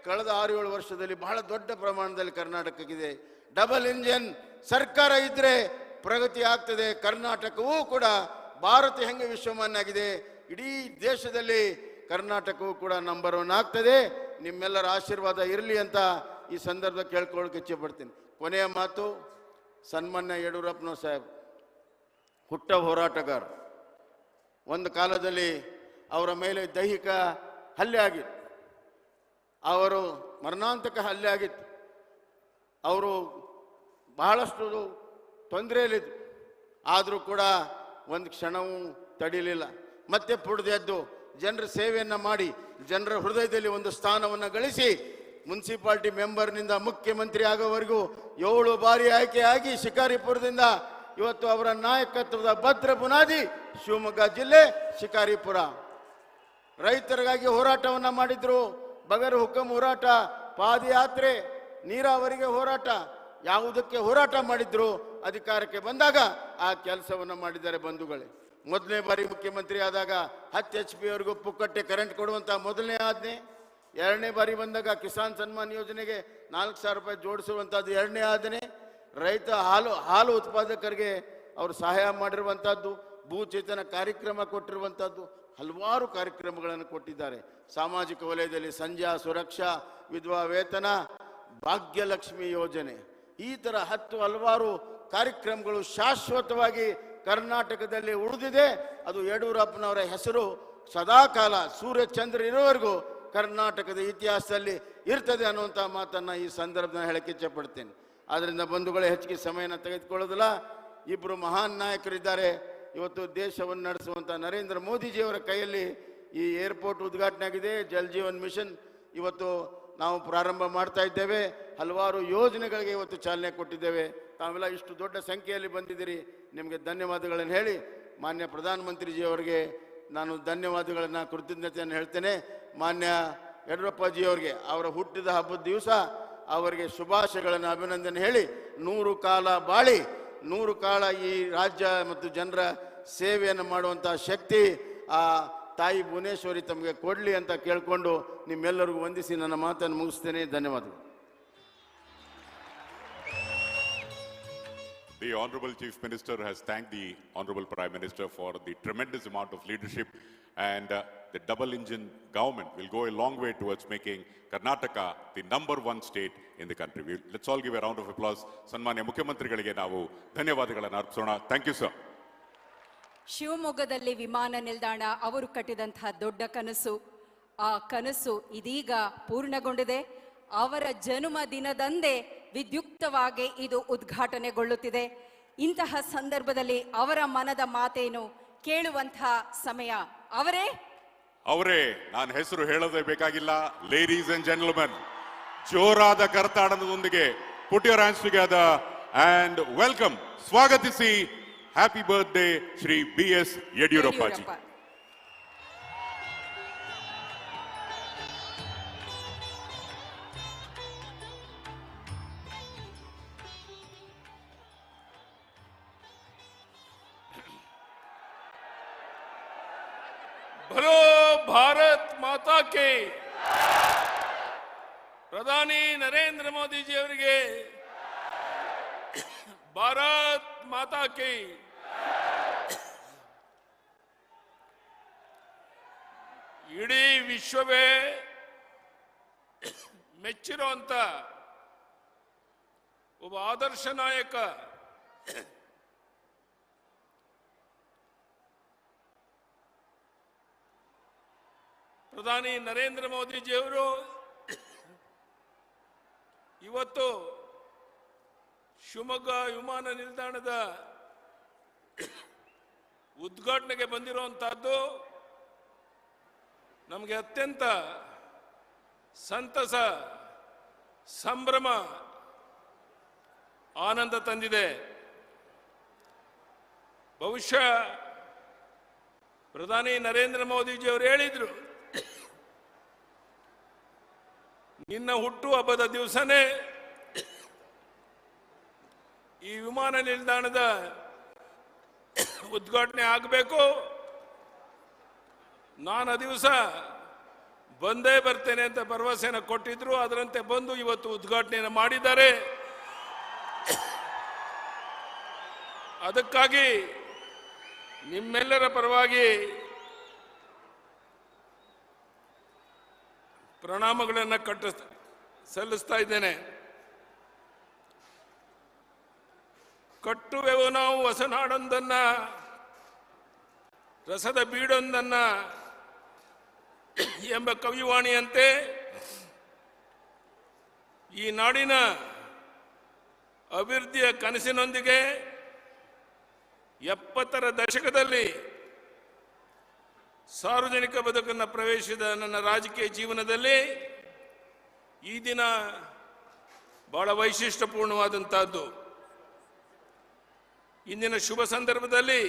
ಕಳೆದ 6-7 ವರ್ಷದಲ್ಲಿ ಬಹಳ ದೊಡ್ಡ ಪ್ರಮಾಣದಲ್ಲಿ ಕರ್ನಾಟಕಕ್ಕಿದೆ. ಡಬಲ್ ಇಂಜಿನ್ ಸರ್ಕಾರ ಇದ್ರೆ ಪ್ರಗತಿ ಆಗ್ತದೆ. ಕರ್ನಾಟಕವೂ ಕೂಡ ಭಾರತ ಹೆಂಗೆ ವಿಶ್ವಮಾನ್ಯಾಗಿದೆ, ಇಡೀ ದೇಶದಲ್ಲಿ ಕರ್ನಾಟಕವೂ ಕೂಡ ನಂಬರ್ 1 ಆಗ್ತದೆ. ನಿಮ್ಮೆಲ್ಲರ ಆಶೀರ್ವಾದ ಇರಲಿ ಅಂತ ಈ ಸಂದರ್ಭ ಕೇಳ್ಕೊಳ್ಳೋಕೆ ಇಚ್ಛೆ ಪಡ್ತೀನಿ. ಕೊನೆಯ ಮಾತು, ಸನ್ಮಾನ್ಯ ಯಡಿಯೂರಪ್ಪನವ್ರ ಸಾಹೇಬ್ ಹುಟ್ಟ ಹೋರಾಟಗಾರ. ಒಂದು ಕಾಲದಲ್ಲಿ ಅವರ ಮೇಲೆ ದೈಹಿಕ ಹಲ್ಲೆ ಆಗಿತ್ತು, ಅವರು ಮರಣಾಂತಕ ಹಲ್ಲೆ ಆಗಿತ್ತು. ಅವರು ಬಹಳಷ್ಟು ತೊಂದರೆಯಲ್ಲಿದ್ದರು. ಆದರೂ ಕೂಡ ಒಂದು ಕ್ಷಣವೂ ತಡಿಲಿಲ್ಲ. ಮತ್ತೆ ಪುಡ್ದೆದ್ದು ಜನರ ಸೇವೆಯನ್ನು ಮಾಡಿ ಜನರ ಹೃದಯದಲ್ಲಿ ಒಂದು ಸ್ಥಾನವನ್ನು ಗಳಿಸಿ ಮುನ್ಸಿಪಾಲಿಟಿ ಮೆಂಬರ್ನಿಂದ ಮುಖ್ಯಮಂತ್ರಿ ಆಗೋವರೆಗೂ 7 ಬಾರಿ ಆಯ್ಕೆಯಾಗಿ ಶಿಕಾರಿಪುರದಿಂದ ಇವತ್ತು ಅವರ ನಾಯಕತ್ವದ ಭದ್ರ ಬುನಾದಿ ಶಿವಮೊಗ್ಗ ಜಿಲ್ಲೆ ಶಿಕಾರಿಪುರ. ರೈತರಿಗಾಗಿ ಹೋರಾಟವನ್ನು ಮಾಡಿದ್ರು, ಬಗರ್ ಹುಕಂ ಹೋರಾಟ, ಪಾದಯಾತ್ರೆ, ನೀರಾವರಿಗೆ ಹೋರಾಟ, ಯಾವುದಕ್ಕೆ ಹೋರಾಟ ಮಾಡಿದ್ರು ಅಧಿಕಾರಕ್ಕೆ ಬಂದಾಗ ಆ ಕೆಲಸವನ್ನು ಮಾಡಿದ್ದಾರೆ ಬಂಧುಗಳೇ. ಮೊದಲನೇ ಬಾರಿ ಮುಖ್ಯಮಂತ್ರಿ ಆದಾಗ 10 HP ವರೆಗೂ ಪುಕ್ಕಟ್ಟೆ ಕರೆಂಟ್ ಕೊಡುವಂಥ ಮೊದಲನೇ ಆಜ್ಞೆ. 2ನೇ ಬಾರಿ ಬಂದಾಗ ಕಿಸಾನ್ ಸನ್ಮಾನ್ ಯೋಜನೆಗೆ 4,000 ರೂಪಾಯಿ ಜೋಡಿಸುವಂಥದ್ದು 2ನೇ ಆಜ್ಞೆ. ರೈತ ಹಾಲು ಉತ್ಪಾದಕರಿಗೆ ಅವರು ಸಹಾಯ ಮಾಡಿರುವಂಥದ್ದು, ಭೂಚೇತನ ಕಾರ್ಯಕ್ರಮ ಕೊಟ್ಟಿರುವಂಥದ್ದು, ಹಲವಾರು ಕಾರ್ಯಕ್ರಮಗಳನ್ನು ಕೊಟ್ಟಿದ್ದಾರೆ. ಸಾಮಾಜಿಕ ವಲಯದಲ್ಲಿ ಸಂಧ್ಯಾ ಸುರಕ್ಷಾ, ವಿಧವಾ ವೇತನ, ಭಾಗ್ಯಲಕ್ಷ್ಮಿ ಯೋಜನೆ, ಈ ಥರ ಹಲವಾರು ಕಾರ್ಯಕ್ರಮಗಳು ಶಾಶ್ವತವಾಗಿ ಕರ್ನಾಟಕದಲ್ಲಿ ಉಳಿದಿದೆ. ಅದು ಯಡಿಯೂರಪ್ಪನವರ ಹೆಸರು ಸದಾಕಾಲ ಸೂರ್ಯ ಚಂದ್ರ ಇರೋವರೆಗೂ ಕರ್ನಾಟಕದ ಇತಿಹಾಸದಲ್ಲಿ ಇರ್ತದೆ ಅನ್ನುವಂಥ ಮಾತನ್ನು ಈ ಸಂದರ್ಭದಲ್ಲಿ ಹೇಳಕ್ಕೆ ಇಚ್ಛೆಪಡ್ತೇನೆ. ಆದ್ದರಿಂದ ಬಂಧುಗಳೇ, ಹೆಚ್ಚಿಗೆ ಸಮಯನ ತೆಗೆದುಕೊಳ್ಳೋದಿಲ್ಲ. ಇಬ್ಬರು ಮಹಾನ್ ನಾಯಕರಿದ್ದಾರೆ. ಇವತ್ತು ದೇಶವನ್ನು ನಡೆಸುವಂಥ ನರೇಂದ್ರ ಮೋದಿಜಿಯವರ ಕೈಯಲ್ಲಿ ಈ ಏರ್ಪೋರ್ಟ್ ಉದ್ಘಾಟನೆ ಆಗಿದೆ. ಜಲ್ ಜೀವನ್ ಮಿಷನ್ ಇವತ್ತು ನಾವು ಪ್ರಾರಂಭ ಮಾಡ್ತಾ ಇದ್ದೇವೆ. ಹಲವಾರು ಯೋಜನೆಗಳಿಗೆ ಇವತ್ತು ಚಾಲನೆ ಕೊಟ್ಟಿದ್ದೇವೆ. ತಾವೆಲ್ಲ ಇಷ್ಟು ದೊಡ್ಡ ಸಂಖ್ಯೆಯಲ್ಲಿ ಬಂದಿದ್ದೀರಿ, ನಿಮಗೆ ಧನ್ಯವಾದಗಳನ್ನು ಹೇಳಿ ಮಾನ್ಯ ಪ್ರಧಾನಮಂತ್ರಿಜಿಯವರಿಗೆ ನಾನು ಧನ್ಯವಾದಗಳನ್ನು, ಕೃತಜ್ಞತೆಯನ್ನು ಹೇಳ್ತೇನೆ. ಮಾನ್ಯ ಯಡಿಯೂರಪ್ಪಜಿಯವರಿಗೆ ಅವರ ಹುಟ್ಟಿದ ಹಬ್ಬದ ದಿವಸ ಅವರಿಗೆ ಶುಭಾಶಯಗಳನ್ನು, ಅಭಿನಂದನೆ ಹೇಳಿ 100 ಕಾಲ ಬಾಳಿ 100 ಕಾಲ ಈ ರಾಜ್ಯ ಮತ್ತು ಜನರ ಸೇವೆಯನ್ನು ಮಾಡುವಂಥ ಶಕ್ತಿ ಆ ತಾಯಿ ಭುವನೇಶ್ವರಿ ತಮಗೆ ಕೊಡಲಿ ಅಂತ ಕೇಳಿಕೊಂಡು ನಿಮ್ಮೆಲ್ಲರಿಗೂ ವಂದಿಸಿ ನನ್ನ ಮಾತನ್ನು ಮುಗಿಸ್ತೇನೆ. ಧನ್ಯವಾದಗಳು. The Honorable Chief Minister has thanked the Honorable Prime Minister for the tremendous amount of leadership, and the double-engine government will go a long way towards making Karnataka the #1 state in the country. Let's all give a round of applause. Sanmanya Mukhyamantриಗಳಿಗೆ ನಾವು ಧನ್ಯವಾದಗಳನ್ನು ಅರ್ಪಿಸೋಣ. Thank you, sir. ಶಿವಮೊಗ್ಗದಲ್ಲಿ ವಿಮಾನ ನಿಲ್ದಾಣ ಅವರು ಕಟ್ಟಿದಂತಹ ದೊಡ್ಡ ಕನಸು, ಆ ಕನಸು ಇದೀಗ ಪೂರ್ಣಗೊಂಡಿದೆ. ಅವರ ಜನ್ಮ ದಿನದಂದೇ ವಿದ್ಯುಕ್ತವಾಗಿ ಇದು ಉದ್ಘಾಟನೆಗೊಳ್ಳುತ್ತಿದೆ. ಇಂತಹ ಸಂದರ್ಭದಲ್ಲಿ ಅವರ ಮನದ ಮಾತೇನು ಕೇಳುವಂತಹ ಸಮಯ. ಅವರೇ ನಾನು ಹೆಸರು ಹೇಳೋದೇ ಬೇಕಾಗಿಲ್ಲ. ಲೇಡೀಸ್ ಅಂಡ್ ಜೆಂಟಲ್ಮೆನ್, ಜೋರಾದ ಕರತಾಡನದೊಂದಿಗೆ put your hands together and welcome, ಸ್ವಾಗತಿಸಿ, happy birthday Shri BS Yediyurappaji. बोलो भारत माता के. ಪ್ರಧಾನಿ ನರೇಂದ್ರ ಮೋದಿ ಜಿ ಅವರಿಗೆ ಭಾರತ್ ಮಾತಾ ಕಿ. ಇಡೀ ವಿಶ್ವವೇ ಮೆಚ್ಚಿರುವಂತ ಒಬ್ಬ ಆದರ್ಶ ನಾಯಕ ಪ್ರಧಾನಿ ನರೇಂದ್ರ ಮೋದಿಜಿಯವರು ಇವತ್ತು ಶಿವಮೊಗ್ಗ ವಿಮಾನ ನಿಲ್ದಾಣದ ಉದ್ಘಾಟನೆಗೆ ಬಂದಿರುವಂತಹದ್ದು ನಮಗೆ ಅತ್ಯಂತ ಸಂತಸ, ಸಂಭ್ರಮ, ಆನಂದ ತಂದಿದೆ. ಬಹುಶಃ ಪ್ರಧಾನಿ ನರೇಂದ್ರ ಮೋದಿಜಿಯವರು ಹೇಳಿದ್ರು, ನಿನ್ನ ಹುಟ್ಟುಹಬ್ಬದ ದಿವಸನೇ ಈ ವಿಮಾನ ನಿಲ್ದಾಣದ ಉದ್ಘಾಟನೆ ಆಗಬೇಕು, ನಾನು ಆ ದಿವಸ ಬಂದೇ ಬರ್ತೇನೆ ಅಂತ ಭರವಸೆಯನ್ನು ಕೊಟ್ಟಿದ್ರು. ಅದರಂತೆ ಬಂದು ಇವತ್ತು ಉದ್ಘಾಟನೆಯನ್ನು ಮಾಡಿದ್ದಾರೆ. ಅದಕ್ಕಾಗಿ ನಿಮ್ಮೆಲ್ಲರ ಪರವಾಗಿ ಪ್ರಣಾಮಗಳನ್ನು ಸಲ್ಲಿಸ್ತಾ ಇದ್ದೇನೆ. ಕಟ್ಟುವೆವು ನಾವು ಹೊಸನಾಡೊಂದನ್ನ, ರಸದ ಬೀಡೊಂದನ್ನ ಎಂಬ ಕವಿವಾಣಿಯಂತೆ ಈ ನಾಡಿನ ಅಭಿವೃದ್ಧಿಯ ಕನಸಿನೊಂದಿಗೆ 70ರ ದಶಕದಲ್ಲಿ ಸಾರ್ವಜನಿಕ ಬದುಕನ್ನು ಪ್ರವೇಶಿಸಿದ ನನ್ನ ರಾಜಕೀಯ ಜೀವನದಲ್ಲಿ ಈ ದಿನ ಬಹಳ ವೈಶಿಷ್ಟ್ಯಪೂರ್ಣವಾದಂತಹದ್ದು. ಇಂದಿನ ಶುಭ ಸಂದರ್ಭದಲ್ಲಿ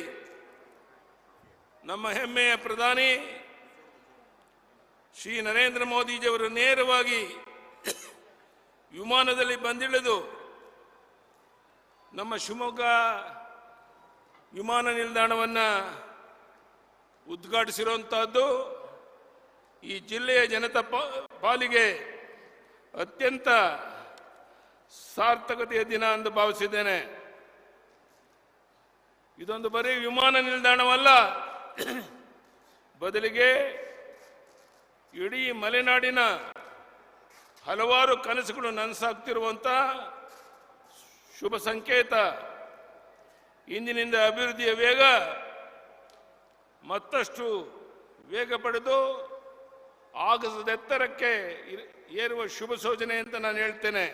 ನಮ್ಮ ಹೆಮ್ಮೆಯ ಪ್ರಧಾನಿ ಶ್ರೀ ನರೇಂದ್ರ ಮೋದಿಜಿಯವರು ನೇರವಾಗಿ ವಿಮಾನದಲ್ಲಿ ಬಂದಿಳಿದು ನಮ್ಮ ಶಿವಮೊಗ್ಗ ವಿಮಾನ ನಿಲ್ದಾಣವನ್ನು ಉದ್ಘಾಟಿಸಿರುವಂತಹದ್ದು ಈ ಜಿಲ್ಲೆಯ ಜನತಾ ಪಾಲಿಗೆ ಅತ್ಯಂತ ಸಾರ್ಥಕತೆಯ ದಿನ ಎಂದು ಭಾವಿಸಿದ್ದೇನೆ. ಇದೊಂದು ಬರೀ ವಿಮಾನ ನಿಲ್ದಾಣವಲ್ಲ, ಬದಲಿಗೆ ಇಡೀ ಮಲೆನಾಡಿನ ಹಲವಾರು ಕನಸುಗಳು ನನಸಾಗ್ತಿರುವಂಥ ಶುಭ ಸಂಕೇತ. ಇಂದಿನಿಂದ ಅಭಿವೃದ್ಧಿಯ ವೇಗ ಮತ್ತಷ್ಟು ವೇಗ ಪಡೆದು ಆಗಸದ ಎತ್ತರಕ್ಕೆ ಏರುವ ಶುಭ ಸೂಚನೆ ಅಂತ ನಾನು ಹೇಳ್ತೇನೆ.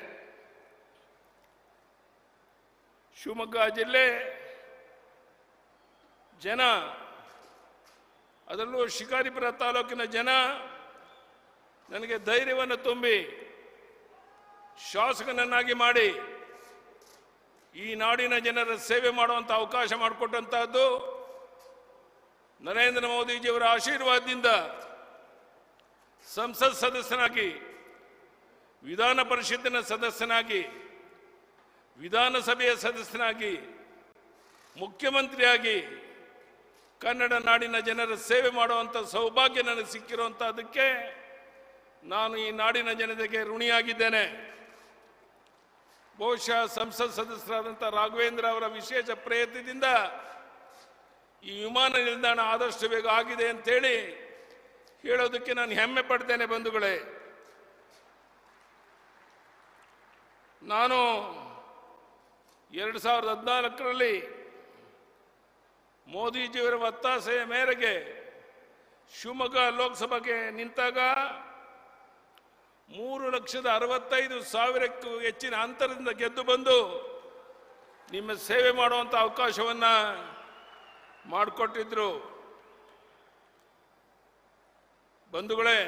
ಶಿವಮೊಗ್ಗ ಜಿಲ್ಲೆ ಜನ, ಅದರಲ್ಲೂ ಶಿಕಾರಿಪುರ ತಾಲೂಕಿನ ಜನ ನನಗೆ ಧೈರ್ಯವನ್ನು ತುಂಬಿ ಶಾಸಕನನ್ನಾಗಿ ಮಾಡಿ ಈ ನಾಡಿನ ಜನರ ಸೇವೆ ಮಾಡುವಂಥ ಅವಕಾಶ ಮಾಡಿಕೊಟ್ಟಂತಹದ್ದು ನರೇಂದ್ರ ಮೋದಿಜಿಯವರ ಆಶೀರ್ವಾದದಿಂದ ಸಂಸತ್ ಸದಸ್ಯನಾಗಿ, ವಿಧಾನ ಪರಿಷತ್ತಿನ ಸದಸ್ಯನಾಗಿ, ವಿಧಾನಸಭೆಯ ಸದಸ್ಯನಾಗಿ, ಮುಖ್ಯಮಂತ್ರಿಯಾಗಿ ಕನ್ನಡ ನಾಡಿನ ಜನರ ಸೇವೆ ಮಾಡುವಂಥ ಸೌಭಾಗ್ಯ ನನಗೆ ಸಿಕ್ಕಿರುವಂಥದ್ದಕ್ಕೆ ನಾನು ಈ ನಾಡಿನ ಜನತೆಗೆ ಋಣಿಯಾಗಿದ್ದೇನೆ. ಬಹುಶಃ ಸಂಸತ್ ಸದಸ್ಯರಾದಂಥ ರಾಘವೇಂದ್ರ ಅವರ ವಿಶೇಷ ಪ್ರಯತ್ನದಿಂದ ಈ ವಿಮಾನ ನಿಲ್ದಾಣ ಆದಷ್ಟು ಬೇಗ ಆಗಿದೆ ಅಂತೇಳಿ ಹೇಳೋದಕ್ಕೆ ನಾನು ಹೆಮ್ಮೆ ಪಡ್ತೇನೆ. ಬಂಧುಗಳೇ, ನಾನು 2014ರಲ್ಲಿ ಮೋದಿಜಿಯವರ ಒತ್ತಾಸೆಯ ಮೇರೆಗೆ ಶಿವಮೊಗ್ಗ ಲೋಕಸಭೆಗೆ ನಿಂತಾಗ 3,65,000ಕ್ಕೂ ಹೆಚ್ಚಿನ ಅಂತರದಿಂದ ಗೆದ್ದು ಬಂದು ನಿಮ್ಮ ಸೇವೆ ಮಾಡುವಂಥ ಅವಕಾಶವನ್ನು ಮಾಡಿಕೊಟ್ಟಿದ್ರು. ಬಂಧುಗಳೇ,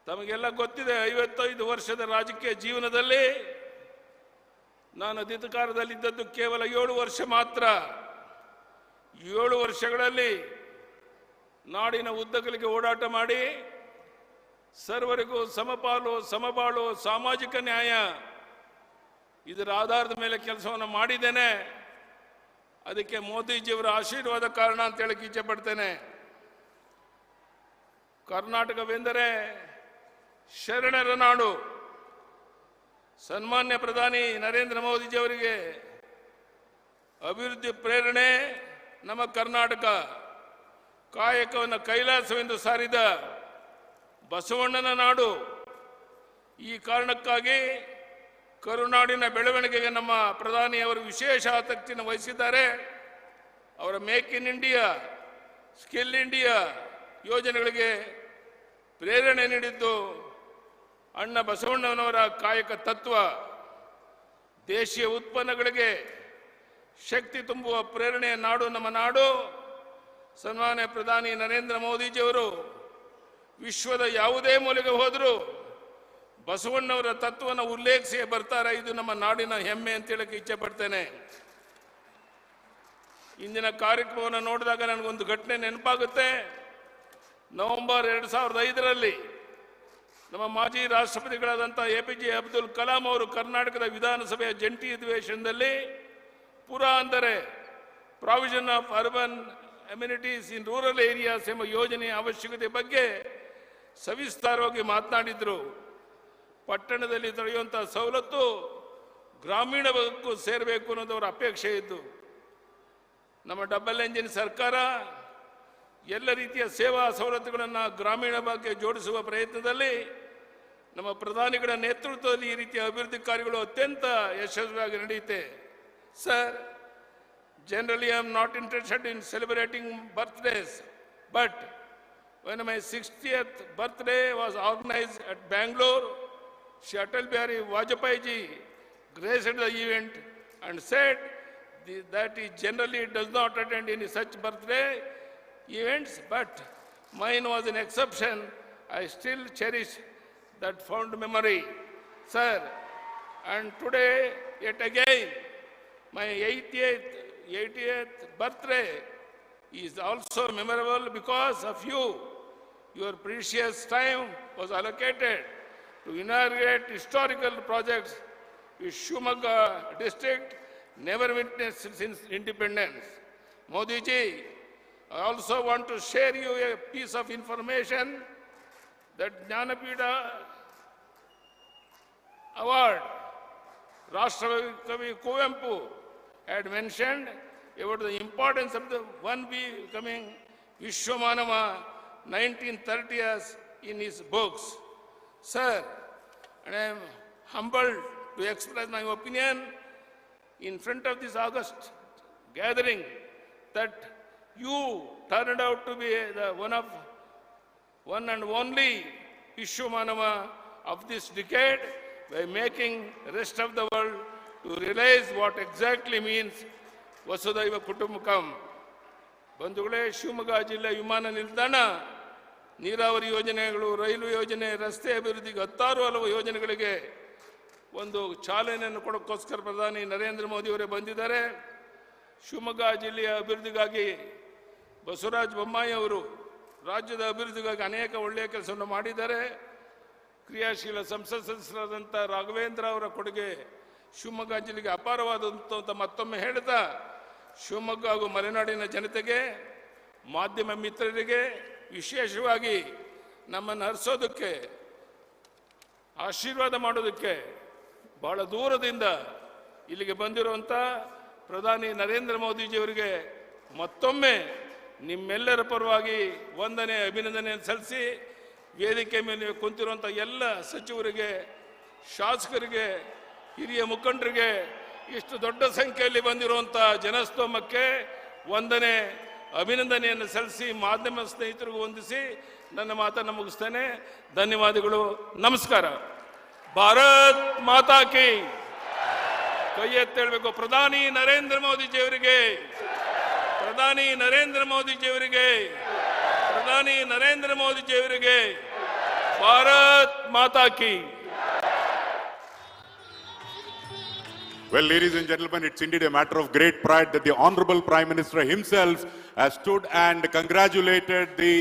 ತಮಗೆಲ್ಲ ಗೊತ್ತಿದೆ, 55 ವರ್ಷದ ರಾಜಕೀಯ ಜೀವನದಲ್ಲಿ ನಾನು ಅಧಿಕಾರದಲ್ಲಿದ್ದದ್ದು ಕೇವಲ 7 ವರ್ಷ ಮಾತ್ರ. 7 ವರ್ಷಗಳಲ್ಲಿ ನಾಡಿನ ಉದ್ದಗಲಿಗೆ ಓಡಾಟ ಮಾಡಿ ಸರ್ವರಿಗೂ ಸಮಪಾಲು, ಸಮಬಾಳು, ಸಾಮಾಜಿಕ ನ್ಯಾಯ ಇದರ ಆಧಾರದ ಮೇಲೆ ಕೆಲಸವನ್ನು ಮಾಡಿದ್ದೇನೆ. ಅದಕ್ಕೆ ಮೋದಿಜಿಯವರ ಆಶೀರ್ವಾದ ಕಾರಣ ಅಂತ ಹೇಳಕ್ಕೆ ಇಚ್ಛೆ ಪಡ್ತೇನೆ. ಕರ್ನಾಟಕವೆಂದರೆ ಶರಣರ ನಾಡು. ಸನ್ಮಾನ್ಯ ಪ್ರಧಾನಿ ನರೇಂದ್ರ ಮೋದಿಜಿಯವರಿಗೆ ಅಭಿವೃದ್ಧಿ ಪ್ರೇರಣೆ ನಮ್ಮ ಕರ್ನಾಟಕ. ಕಾಯಕವನ್ನು ಕೈಲಾಸವೆಂದು ಸಾರಿದ ಬಸವಣ್ಣನ ನಾಡು. ಈ ಕಾರಣಕ್ಕಾಗಿ ಕರುನಾಡಿನ ಬೆಳವಣಿಗೆಗೆ ನಮ್ಮ ಪ್ರಧಾನಿಯವರು ವಿಶೇಷ ಆಸಕ್ತಿಯನ್ನು ವಹಿಸಿದ್ದಾರೆ. ಅವರ make in India, skill India ಯೋಜನೆಗಳಿಗೆ ಪ್ರೇರಣೆ ನೀಡಿದ್ದು ಅಣ್ಣ ಬಸವಣ್ಣನವರ ಕಾಯಕ ತತ್ವ. ದೇಶೀಯ ಉತ್ಪನ್ನಗಳಿಗೆ ಶಕ್ತಿ ತುಂಬುವ ಪ್ರೇರಣೆಯ ನಾಡು ನಮ್ಮ ನಾಡು. ಸನ್ಮಾನ್ಯ ಪ್ರಧಾನಿ ನರೇಂದ್ರ ಮೋದಿಜಿಯವರು ವಿಶ್ವದ ಯಾವುದೇ ಮೂಲೆಗೆ ಹೋದರೂ ಬಸವಣ್ಣವರ ತತ್ವವನ್ನು ಉಲ್ಲೇಖಿಸಿ ಬರ್ತಾರೆ. ಇದು ನಮ್ಮ ನಾಡಿನ ಹೆಮ್ಮೆ ಅಂತ ಹೇಳಕ್ಕೆ ಇಚ್ಛೆ ಪಡ್ತೇನೆ. ಇಂದಿನ ಕಾರ್ಯಕ್ರಮವನ್ನು ನೋಡಿದಾಗ ನನಗೊಂದು ಘಟನೆ ನೆನಪಾಗುತ್ತೆ. ನವೆಂಬರ್ 2005ರಲ್ಲಿ ನಮ್ಮ ಮಾಜಿ ರಾಷ್ಟ್ರಪತಿಗಳಾದಂಥ APJ ಅಬ್ದುಲ್ ಕಲಾಂ ಅವರು ಕರ್ನಾಟಕದ ವಿಧಾನಸಭೆಯ ಜಂಟಿ ಅಧಿವೇಶನದಲ್ಲಿ ಪುರಾ ಅಂದರೆ provision of urban amenities in rural areas ಎಂಬ ಯೋಜನೆಯ ಅವಶ್ಯಕತೆ ಬಗ್ಗೆ ಸವಿಸ್ತಾರವಾಗಿ ಮಾತನಾಡಿದರು. ಪಟ್ಟಣದಲ್ಲಿ ದೊರೆಯುವಂಥ ಸವಲತ್ತು ಗ್ರಾಮೀಣ ಭಾಗಕ್ಕೂ ಸೇರಬೇಕು ಅನ್ನೋದು ಅವರ ಅಪೇಕ್ಷೆ ಇದ್ದು, ನಮ್ಮ ಡಬಲ್ ಎಂಜಿನ್ ಸರ್ಕಾರ ಎಲ್ಲ ರೀತಿಯ ಸೇವಾ ಸವಲತ್ತುಗಳನ್ನು ಗ್ರಾಮೀಣ ಭಾಗಕ್ಕೆ ಜೋಡಿಸುವ ಪ್ರಯತ್ನದಲ್ಲಿ ನಮ್ಮ ಪ್ರಧಾನಿಗಳ ನೇತೃತ್ವದಲ್ಲಿ ಈ ರೀತಿಯ ಅಭಿವೃದ್ಧಿ ಕಾರ್ಯಗಳು ಅತ್ಯಂತ ಯಶಸ್ವಿಯಾಗಿ ನಡೆಯುತ್ತೆ. Sir, generally I am not interested in celebrating birthdays, but when my 60th birthday was organized at Bangalore, Shri Atal Bihari Vajpayee ji graced the event and said that he generally does not attend any such birthday events, but mine was an exception. I still cherish that fond memory, sir. And today, yet again, my 80th birthday is also memorable because of you. Your precious time was allocated to inaugurate historical projects which Shivamogga district never witnessed since independence. Modi ji, I also want to share you a piece of information that Jnanapida Award, Rashtravi Kuvempu had mentioned about the importance of the one becoming Vishwamanava 1930s in his books. Sir, and I am humbled to express my opinion in front of this August gathering that you turned out to be the one and only Vishwamanava of this decade by making the rest of the world to realize what exactly means Vasudhaiva Kutumbakam. ಬಂಧುಗಳೇ, ಶಿವಮೊಗ್ಗ ಜಿಲ್ಲೆ ವಿಮಾನ ನಿಲ್ದಾಣ ನೀರಾವರಿ ಯೋಜನೆಗಳು, ರೈಲು ಯೋಜನೆ, ರಸ್ತೆ ಅಭಿವೃದ್ಧಿಗೆ ಹಲವು ಯೋಜನೆಗಳಿಗೆ ಒಂದು ಚಾಲನೆಯನ್ನು ಕೊಡೋಕ್ಕೋಸ್ಕರ ಪ್ರಧಾನಿ ನರೇಂದ್ರ ಮೋದಿ ಅವರೇ ಬಂದಿದ್ದಾರೆ. ಶಿವಮೊಗ್ಗ ಜಿಲ್ಲೆಯ ಅಭಿವೃದ್ಧಿಗಾಗಿ ಬಸವರಾಜ ಬೊಮ್ಮಾಯಿ ಅವರು ರಾಜ್ಯದ ಅಭಿವೃದ್ಧಿಗಾಗಿ ಅನೇಕ ಒಳ್ಳೆಯ ಕೆಲಸವನ್ನು ಮಾಡಿದ್ದಾರೆ. ಕ್ರಿಯಾಶೀಲ ಸಂಸತ್ ಸದಸ್ಯರಾದಂಥ ರಾಘವೇಂದ್ರ ಅವರ ಕೊಡುಗೆ ಶಿವಮೊಗ್ಗ ಜಿಲ್ಲೆಗೆ ಅಪಾರವಾದಂಥ ಮತ್ತೊಮ್ಮೆ ಹೇಳ್ತಾ, ಶಿವಮೊಗ್ಗ ಹಾಗೂ ಮಲೆನಾಡಿನ ಜನತೆಗೆ, ಮಾಧ್ಯಮ ಮಿತ್ರರಿಗೆ, ವಿಶೇಷವಾಗಿ ನಮ್ಮನ್ನು ಹರಿಸೋದಕ್ಕೆ, ಆಶೀರ್ವಾದ ಮಾಡೋದಕ್ಕೆ ಬಹಳ ದೂರದಿಂದ ಇಲ್ಲಿಗೆ ಬಂದಿರುವಂಥ ಪ್ರಧಾನಿ ನರೇಂದ್ರ ಮೋದಿಜಿಯವರಿಗೆ ಮತ್ತೊಮ್ಮೆ ನಿಮ್ಮೆಲ್ಲರ ಪರವಾಗಿ ವಂದನೆ, ಅಭಿನಂದನೆಯನ್ನು ಸಲ್ಲಿಸಿ, ವೇದಿಕೆ ಮೇಲೆ ಕುಂತಿರುವಂಥ ಎಲ್ಲ ಸಚಿವರಿಗೆ, ಶಾಸಕರಿಗೆ, ಹಿರಿಯ ಮುಖಂಡರಿಗೆ, ಇಷ್ಟು ದೊಡ್ಡ ಸಂಖ್ಯೆಯಲ್ಲಿ ಬಂದಿರುವಂಥ ಜನಸ್ತೋಮಕ್ಕೆ ವಂದನೆ, ಅಭಿನಂದನೆಯನ್ನು ಸಲ್ಲಿಸಿ, ಮಾಧ್ಯಮ ಸ್ನೇಹಿತರಿಗೂ ವಂದಿಸಿ ನನ್ನ ಮಾತನ್ನು ಮುಗಿಸ್ತೇನೆ. ಧನ್ಯವಾದಗಳು. ನಮಸ್ಕಾರ. ಭಾರತ್ ಮಾತಾ ಕಿ. ಕೈ ಎತ್ತಿ ಹೇಳಬೇಕು. ಪ್ರಧಾನಿ ನರೇಂದ್ರ ಮೋದಿಜಿಯವರಿಗೆ, ಪ್ರಧಾನಿ ನರೇಂದ್ರ ಮೋದಿಜಿಯವರಿಗೆ, ಪ್ರಧಾನಿ ನರೇಂದ್ರ ಮೋದಿಜಿಯವರಿಗೆ. ಭಾರತ್ ಮಾತಾ ಕಿ. Well, ladies and gentlemen, it's indeed a matter of great pride that the Honorable Prime Minister himself has stood and congratulated the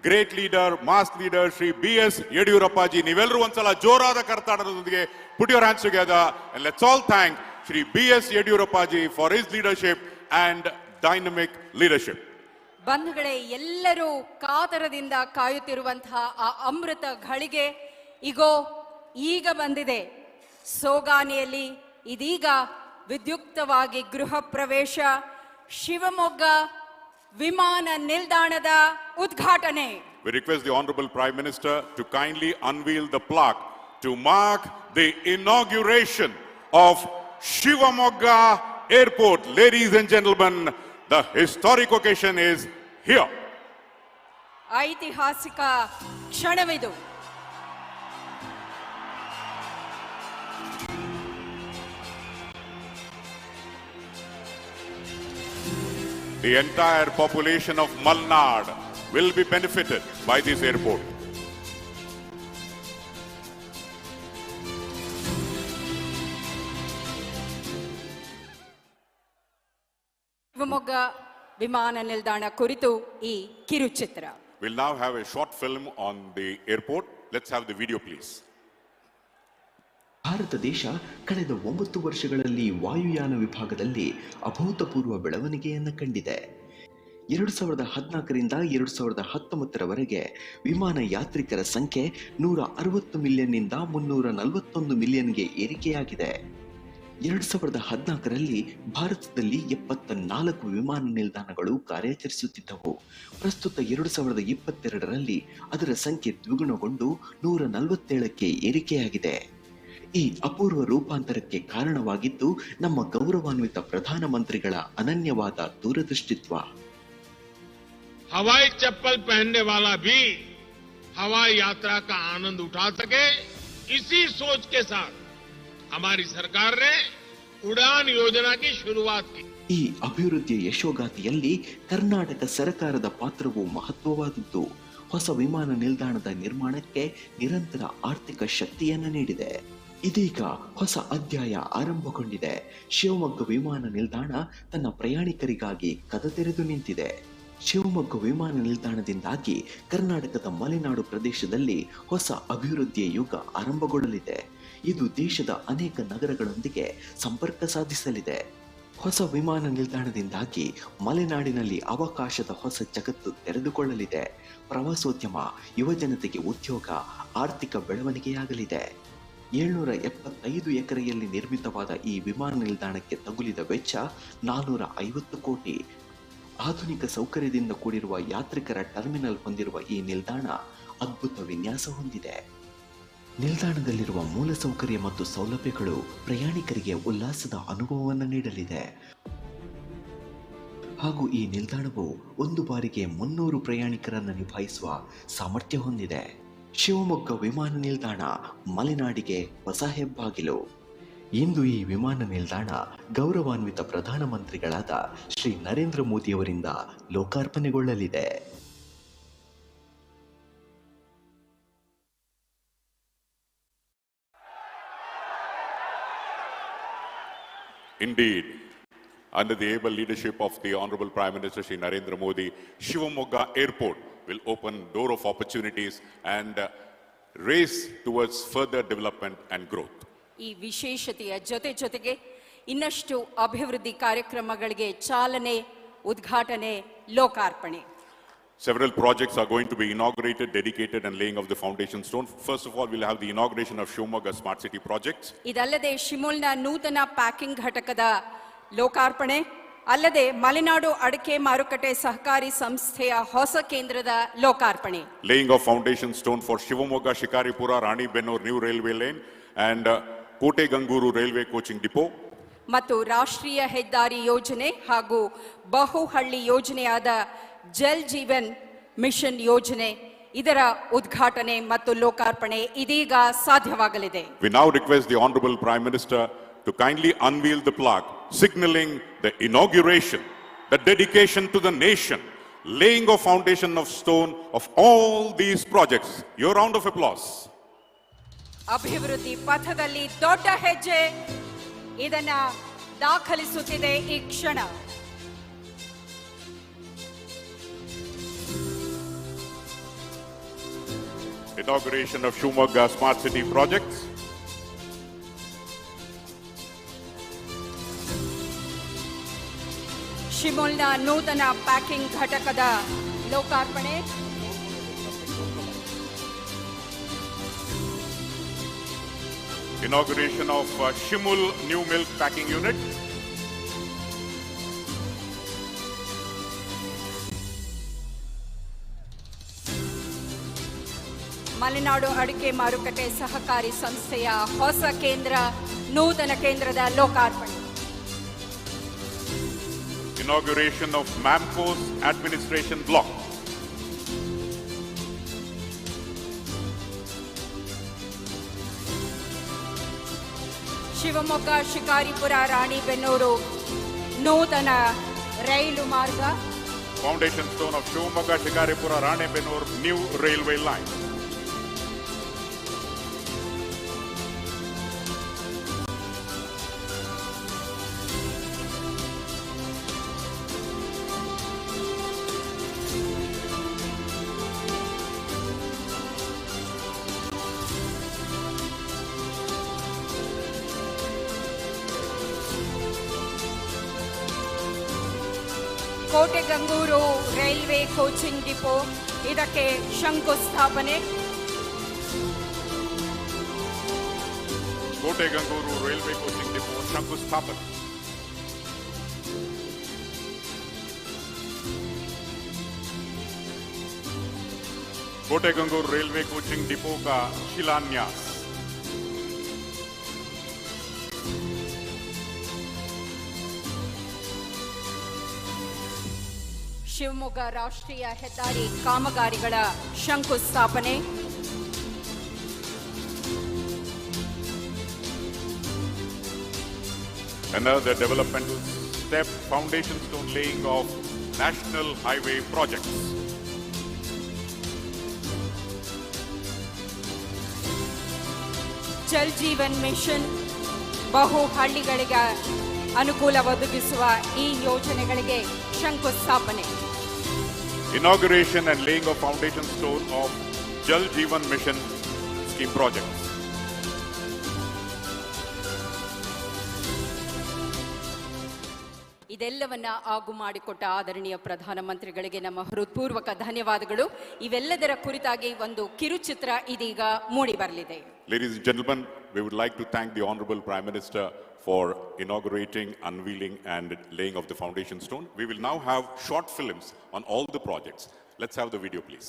great leader, mass leader, Shri B.S. Yediyurappa ji. Nivelru ondsala jorada kartaಡದೊಂದಿಗೆ put your hands together and let's all thank Shri B.S. Yediyurappa ji for his leadership and dynamic leadership. ಬಂಧುಗಳೇ, ಎಲ್ಲರೂ ಕಾತರದಿಂದ ಕಾಯುತ್ತಿರುವಂತಹ ಆ ಅಮೃತ ಘಳಿಗೆ ಈಗ ಬಂದಿದೆ. ಸೋಗಾನಿಯಲ್ಲಿ ಇದೀಗ ವಿದ್ಯುಕ್ತವಾಗಿ ಗೃಹ ಪ್ರವೇಶ, ಶಿವಮೊಗ್ಗ ವಿಮಾನ ನಿಲ್ದಾಣದ ಉದ್ಘಾಟನೆ. We request the Honorable Prime Minister to kindly unveil the plaque to mark the inauguration of Shivamogga Airport. Ladies and gentlemen, the historic occasion is here. ಐತಿಹಾಸಿಕ ಕ್ಷಣವಿದು. The entire population of Malnad will be benefited by this airport. Shivamogga ವಿಮಾನ ನಿಲ್ದಾಣ ಕುರಿತು ಈ ಕಿರುಚಿತ್ರ. We'll now have a short film on the airport. Let's have the video, please. Bharat ದೇಶ ಕಳೆದ 9 ವರ್ಷಗಳಲ್ಲಿ ವಾಯುಯಾನ ವಿಭಾಗದಲ್ಲಿ ಅಭೂತಪೂರ್ವ ಬೆಳವಣಿಗೆಯನ್ನು ಕಂಡಿದೆ. 2014ರಿಂದ 2019ರವರೆಗೆ ವಿಮಾನ ಯಾತ್ರಿಕರ ಸಂಖ್ಯೆ 160 ಮಿಲಿಯನ್ನಿಂದ 341 ಮಿಲಿಯನ್ಗೆ ಏರಿಕೆಯಾಗಿದೆ. 2014ರಲ್ಲಿ ಭಾರತದಲ್ಲಿ 74 ವಿಮಾನ ನಿಲ್ದಾಣಗಳು ಕಾರ್ಯಾಚರಿಸುತ್ತಿದ್ದವು. ಪ್ರಸ್ತುತ 2022ರಲ್ಲಿ ಅದರ ಸಂಖ್ಯೆ ದ್ವಿಗುಣಗೊಂಡು 147ಕ್ಕೆ ಏರಿಕೆಯಾಗಿದೆ. ಈ ಅಪೂರ್ವ ರೂಪಾಂತರಕ್ಕೆ ಕಾರಣವಾಗಿದ್ದು ನಮ್ಮ ಗೌರವಾನ್ವಿತ ಪ್ರಧಾನಮಂತ್ರಿಗಳ ಅನನ್ಯವಾದ ದೂರದೃಷ್ಟಿತ್ವ. हवाई चप्पल पहनने वाला भी हवाई यात्रा का आनंद उठा सके, इसी सोच के साथ हमारी सरकार ने उड़ान योजना की शुरुआत की. ಈ ಅಭಿವೃದ್ಧಿಯ ಯಶೋಗಾಥೆಯಲ್ಲಿ ಕರ್ನಾಟಕ ಸರ್ಕಾರದ ಪಾತ್ರವು ಮಹತ್ವವಾದದ್ದು. ಹೊಸ ವಿಮಾನ ನಿಲ್ದಾಣದ ನಿರ್ಮಾಣಕ್ಕೆ ನಿರಂತರ ಆರ್ಥಿಕ ಶಕ್ತಿಯನ್ನು ನೀಡಿದೆ. ಇದೀಗ ಹೊಸ ಅಧ್ಯಾಯ ಆರಂಭಗೊಂಡಿದೆ. ಶಿವಮೊಗ್ಗ ವಿಮಾನ ನಿಲ್ದಾಣ ತನ್ನ ಪ್ರಯಾಣಿಕರಿಗಾಗಿ ಕದ ತೆರೆದು ನಿಂತಿದೆ. ಶಿವಮೊಗ್ಗ ವಿಮಾನ ನಿಲ್ದಾಣದಿಂದಾಗಿ ಕರ್ನಾಟಕದ ಮಲೆನಾಡು ಪ್ರದೇಶದಲ್ಲಿ ಹೊಸ ಅಭಿವೃದ್ಧಿಯ ಯುಗ ಆರಂಭಗೊಳ್ಳಲಿದೆ. ಇದು ದೇಶದ ಅನೇಕ ನಗರಗಳೊಂದಿಗೆ ಸಂಪರ್ಕ ಸಾಧಿಸಲಿದೆ. ಹೊಸ ವಿಮಾನ ನಿಲ್ದಾಣದಿಂದಾಗಿ ಮಲೆನಾಡಿನಲ್ಲಿ ಅವಕಾಶದ ಹೊಸ ಜಗತ್ತು ತೆರೆದುಕೊಳ್ಳಲಿದೆ. ಪ್ರವಾಸೋದ್ಯಮ, ಯುವಜನತೆಗೆ ಉದ್ಯೋಗ, ಆರ್ಥಿಕ ಬೆಳವಣಿಗೆಯಾಗಲಿದೆ. 775 ಎಕರೆಯಲ್ಲಿ ನಿರ್ಮಿತವಾದ ಈ ವಿಮಾನ ನಿಲ್ದಾಣಕ್ಕೆ ತಗುಲಿದ ವೆಚ್ಚ 450 ಕೋಟಿ. ಆಧುನಿಕ ಸೌಕರ್ಯದಿಂದ ಕೂಡಿರುವ ಯಾತ್ರಿಕರ ಟರ್ಮಿನಲ್ ಹೊಂದಿರುವ ಈ ನಿಲ್ದಾಣ ಅದ್ಭುತ ವಿನ್ಯಾಸ ಹೊಂದಿದೆ. ನಿಲ್ದಾಣದಲ್ಲಿರುವ ಮೂಲಸೌಕರ್ಯ ಮತ್ತು ಸೌಲಭ್ಯಗಳು ಪ್ರಯಾಣಿಕರಿಗೆ ಉಲ್ಲಾಸದ ಅನುಭವವನ್ನು ನೀಡಲಿದೆ. ಹಾಗೂ ಈ ನಿಲ್ದಾಣವು ಒಂದು ಬಾರಿಗೆ 300 ಪ್ರಯಾಣಿಕರನ್ನು ನಿಭಾಯಿಸುವ ಸಾಮರ್ಥ್ಯ ಹೊಂದಿದೆ. ಶಿವಮೊಗ್ಗ ವಿಮಾನ ನಿಲ್ದಾಣ ಮಲೆನಾಡಿಗೆ ಹೊಸ ಹೆಬ್ಬಾಗಿಲು. ಇಂದು ಈ ವಿಮಾನ ನಿಲ್ದಾಣ ಗೌರವಾನ್ವಿತ ಪ್ರಧಾನಮಂತ್ರಿಗಳಾದ Shri Narendra ಮೋದಿಯವರಿಂದ ಲೋಕಾರ್ಪಣೆಗೊಳ್ಳಲಿದೆ. Indeed, under the able leadership of the Honorable Prime Minister Shri Narendra Modi, Shivamogga Airport will open door of opportunities and race towards further development and growth. ಈ ವಿಶೇಷತೆಯ ಜೊತೆಗೆ ಇನ್ನಷ್ಟು ಅಭಿವೃದ್ಧಿ ಕಾರ್ಯಕ್ರಮಗಳಿಗೆ ಚಾಲನೆ, ಉದ್ಘಾಟನೆ, ಲೋಕಾರ್ಪಣೆ. Several projects are going to be inaugurated, dedicated and laying of the foundation stone. First of all, we'll have the inauguration of Shivamogga Smart City projects. ಇದಲ್ಲದೆ ಶಿಮುಲ್ನ ನೂತನ ಪ್ಯಾಕಿಂಗ್ ಘಟಕದ ಲೋಕಾರ್ಪಣೆ, ಅಲ್ಲದೆ ಮಲೆನಾಡು ಅಡಕೆ ಮಾರುಕಟ್ಟೆ ಸಹಕಾರಿ ಸಂಸ್ಥೆಯ ಹೊಸ ಕೇಂದ್ರದ ಲೋಕಾರ್ಪಣೆ. Laying of foundation stone for Shivamogga Shikaripura Ranibennur new railway lane and Kote Ganguru railway coaching depot. ಮತ್ತು ರಾಷ್ಟ್ರೀಯ ಹೆದ್ದಾರಿ ಯೋಜನೆ ಹಾಗೂ ಬಹುಹಳ್ಳಿ ಯೋಜನೆಯಾದ ಜಲ್ ಜೀವನ್ ಮಿಷನ್ ಯೋಜನೆ, ಇದರ ಉದ್ಘಾಟನೆ ಮತ್ತು ಲೋಕಾರ್ಪಣೆ ಇದೀಗ ಸಾಧ್ಯವಾಗಲಿದೆ. We now request the Honorable Prime Minister to kindly unveil the plaque signaling the inauguration, the dedication to the nation, laying of foundation of stone of all these projects. Your round of applause. ಅಭಿವೃದ್ಧಿ ಪಥದಲ್ಲಿ ದೊಡ್ಡ ಹೆಜ್ಜೆ ಇದನ್ನ ದಾಖಲಿಸುತ್ತಿದೆ ಈ ಕ್ಷಣ. Inauguration of Shivamogga Smart City projects. ಶಿಮುಲ್ನ ನೂತನ packing ಘಟಕದ ಲೋಕಾರ್ಪಣೆ, Inauguration of Shimul new milk packing unit. Malenadu ಅಡಿಕೆ ಮಾರುಕಟ್ಟೆ ಸಹಕಾರಿ ಸಂಸ್ಥೆಯ ಹೊಸ ಕೇಂದ್ರ, ನೂತನ ಕೇಂದ್ರದ ಲೋಕಾರ್ಪಣೆ. Inauguration of MAMCO's administration block. Shivamogga Shikaripura Ranebennur ನೂತನ ರೈಲು ಮಾರ್ಗ. Foundation stone of Shivamogga Shikaripura Ranibennur new railway line. ಕೋಟೆ ಗಂಗೂರು ರೈಲ್ವೆ ಕೋಚಿಂಗ್ ಡಿಪೋ, ಇದಕ್ಕೆ ಶಂಕುಸ್ಥಾಪನೆ. Kote Ganguru railway coaching depot शंकुस्थापन. कोटे गंगूर रेलवे कोचिंग डिपो का शिलान्यास. ಶಿವಮೊಗ್ಗ ರಾಷ್ಟ್ರೀಯ ಹೆದ್ದಾರಿ ಕಾಮಗಾರಿಗಳ ಶಂಕುಸ್ಥಾಪನೆ. Another developmental step, foundation stone laying of national highway projects. Jal Jeevan mission ಬಹು ಹಳ್ಳಿಗಳಿಗೆ ಅನುಕೂಲ ಒದಗಿಸುವ ಈ ಯೋಜನೆಗಳಿಗೆ ಶಂಕುಸ್ಥಾಪನೆ. Inauguration and laying of foundation stone of Jal Jeevan Mission scheme projects. ಇದೆಲ್ಲವನ್ನ ಆಗು ಮಾಡಿಕೊಟ್ಟ ಆದರಣೀಯ ಪ್ರಧಾನಮಂತ್ರಿಗಳಿಗೆ ನಮ್ಮ ಹೃತ್ಪೂರ್ವಕ ಧನ್ಯವಾದಗಳು. ಇವೆಲ್ಲದರ ಕುರಿತಾಗಿ ಒಂದು ಕಿರುಚಿತ್ರ ಇದೀಗ ಮೂಡಿ ಬರಲಿದೆ. Ladies and gentlemen, we would like to thank the Honorable Prime Minister for inaugurating, unveiling, and laying of the foundation stone. We will now have short films on all the projects. Let's have the video, please.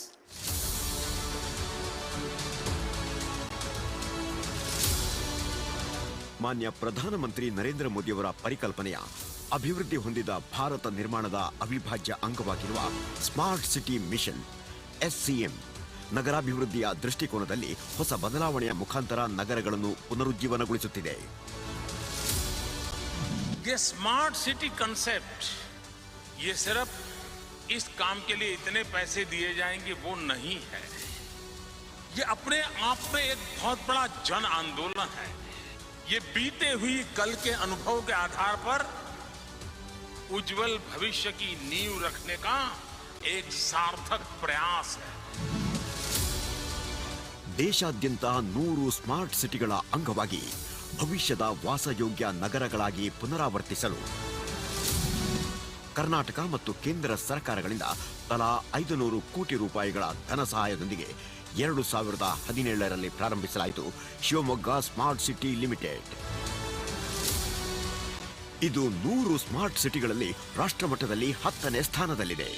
ಮಾನ್ಯ ಪ್ರಧಾನಮಂತ್ರಿ ನರೇಂದ್ರ ಮೋದಿಯವರ ಪರಿಕಲ್ಪನೆಯ ಅಭಿವೃದ್ಧಿ ಹೊಂದಿದ ಭಾರತ ನಿರ್ಮಾಣದ ಅವಿಭಾಜ್ಯ ಅಂಗವಾಗಿರುವ smart city mission SCM ನಗರಾಭಿವೃದ್ಧಿಯ ದೃಷ್ಟಿಕೋನದಲ್ಲಿ ಹೊಸ ಬದಲಾವಣೆಯ ಮುಖಾಂತರ ನಗರಗಳನ್ನು ಪುನರುಜ್ಜೀವನಗೊಳಿಸುತ್ತಿದೆ. ये स्मार्ट सिटी कंसेप्ट ये सिर्फ इस काम के लिए इतने पैसे दिए जाएंगे वो नहीं है. ये अपने आप में एक बहुत बड़ा जन आंदोलन है. ये बीते हुई कल के अनुभव के आधार पर उज्जवल भविष्य की नींव रखने का एक सार्थक प्रयास है. ದೇಶಾದ್ಯಂತ 100 ಸ್ಮಾರ್ಟ್ ಸಿಟಿಗಳ ಅಂಗವಾಗಿ ಭವಿಷ್ಯದ ವಾಸಯೋಗ್ಯ ನಗರಗಳಾಗಿ ಪುನರಾವರ್ತಿಸಲು ಕರ್ನಾಟಕ ಮತ್ತು ಕೇಂದ್ರ ಸರ್ಕಾರಗಳಿಂದ ತಲಾ 500 ಕೋಟಿ ರೂಪಾಯಿಗಳ ಧನ ಸಹಾಯದೊಂದಿಗೆ 2017ರಲ್ಲಿ ಪ್ರಾರಂಭಿಸಲಾಯಿತು ಶಿವಮೊಗ್ಗ ಸ್ಮಾರ್ಟ್ ಸಿಟಿ ಲಿಮಿಟೆಡ್. ಇದು 100 ಸ್ಮಾರ್ಟ್ ಸಿಟಿಗಳಲ್ಲಿ ರಾಷ್ಟ್ರಮಟ್ಟದಲ್ಲಿ 10ನೇ ಸ್ಥಾನದಲ್ಲಿದೆ.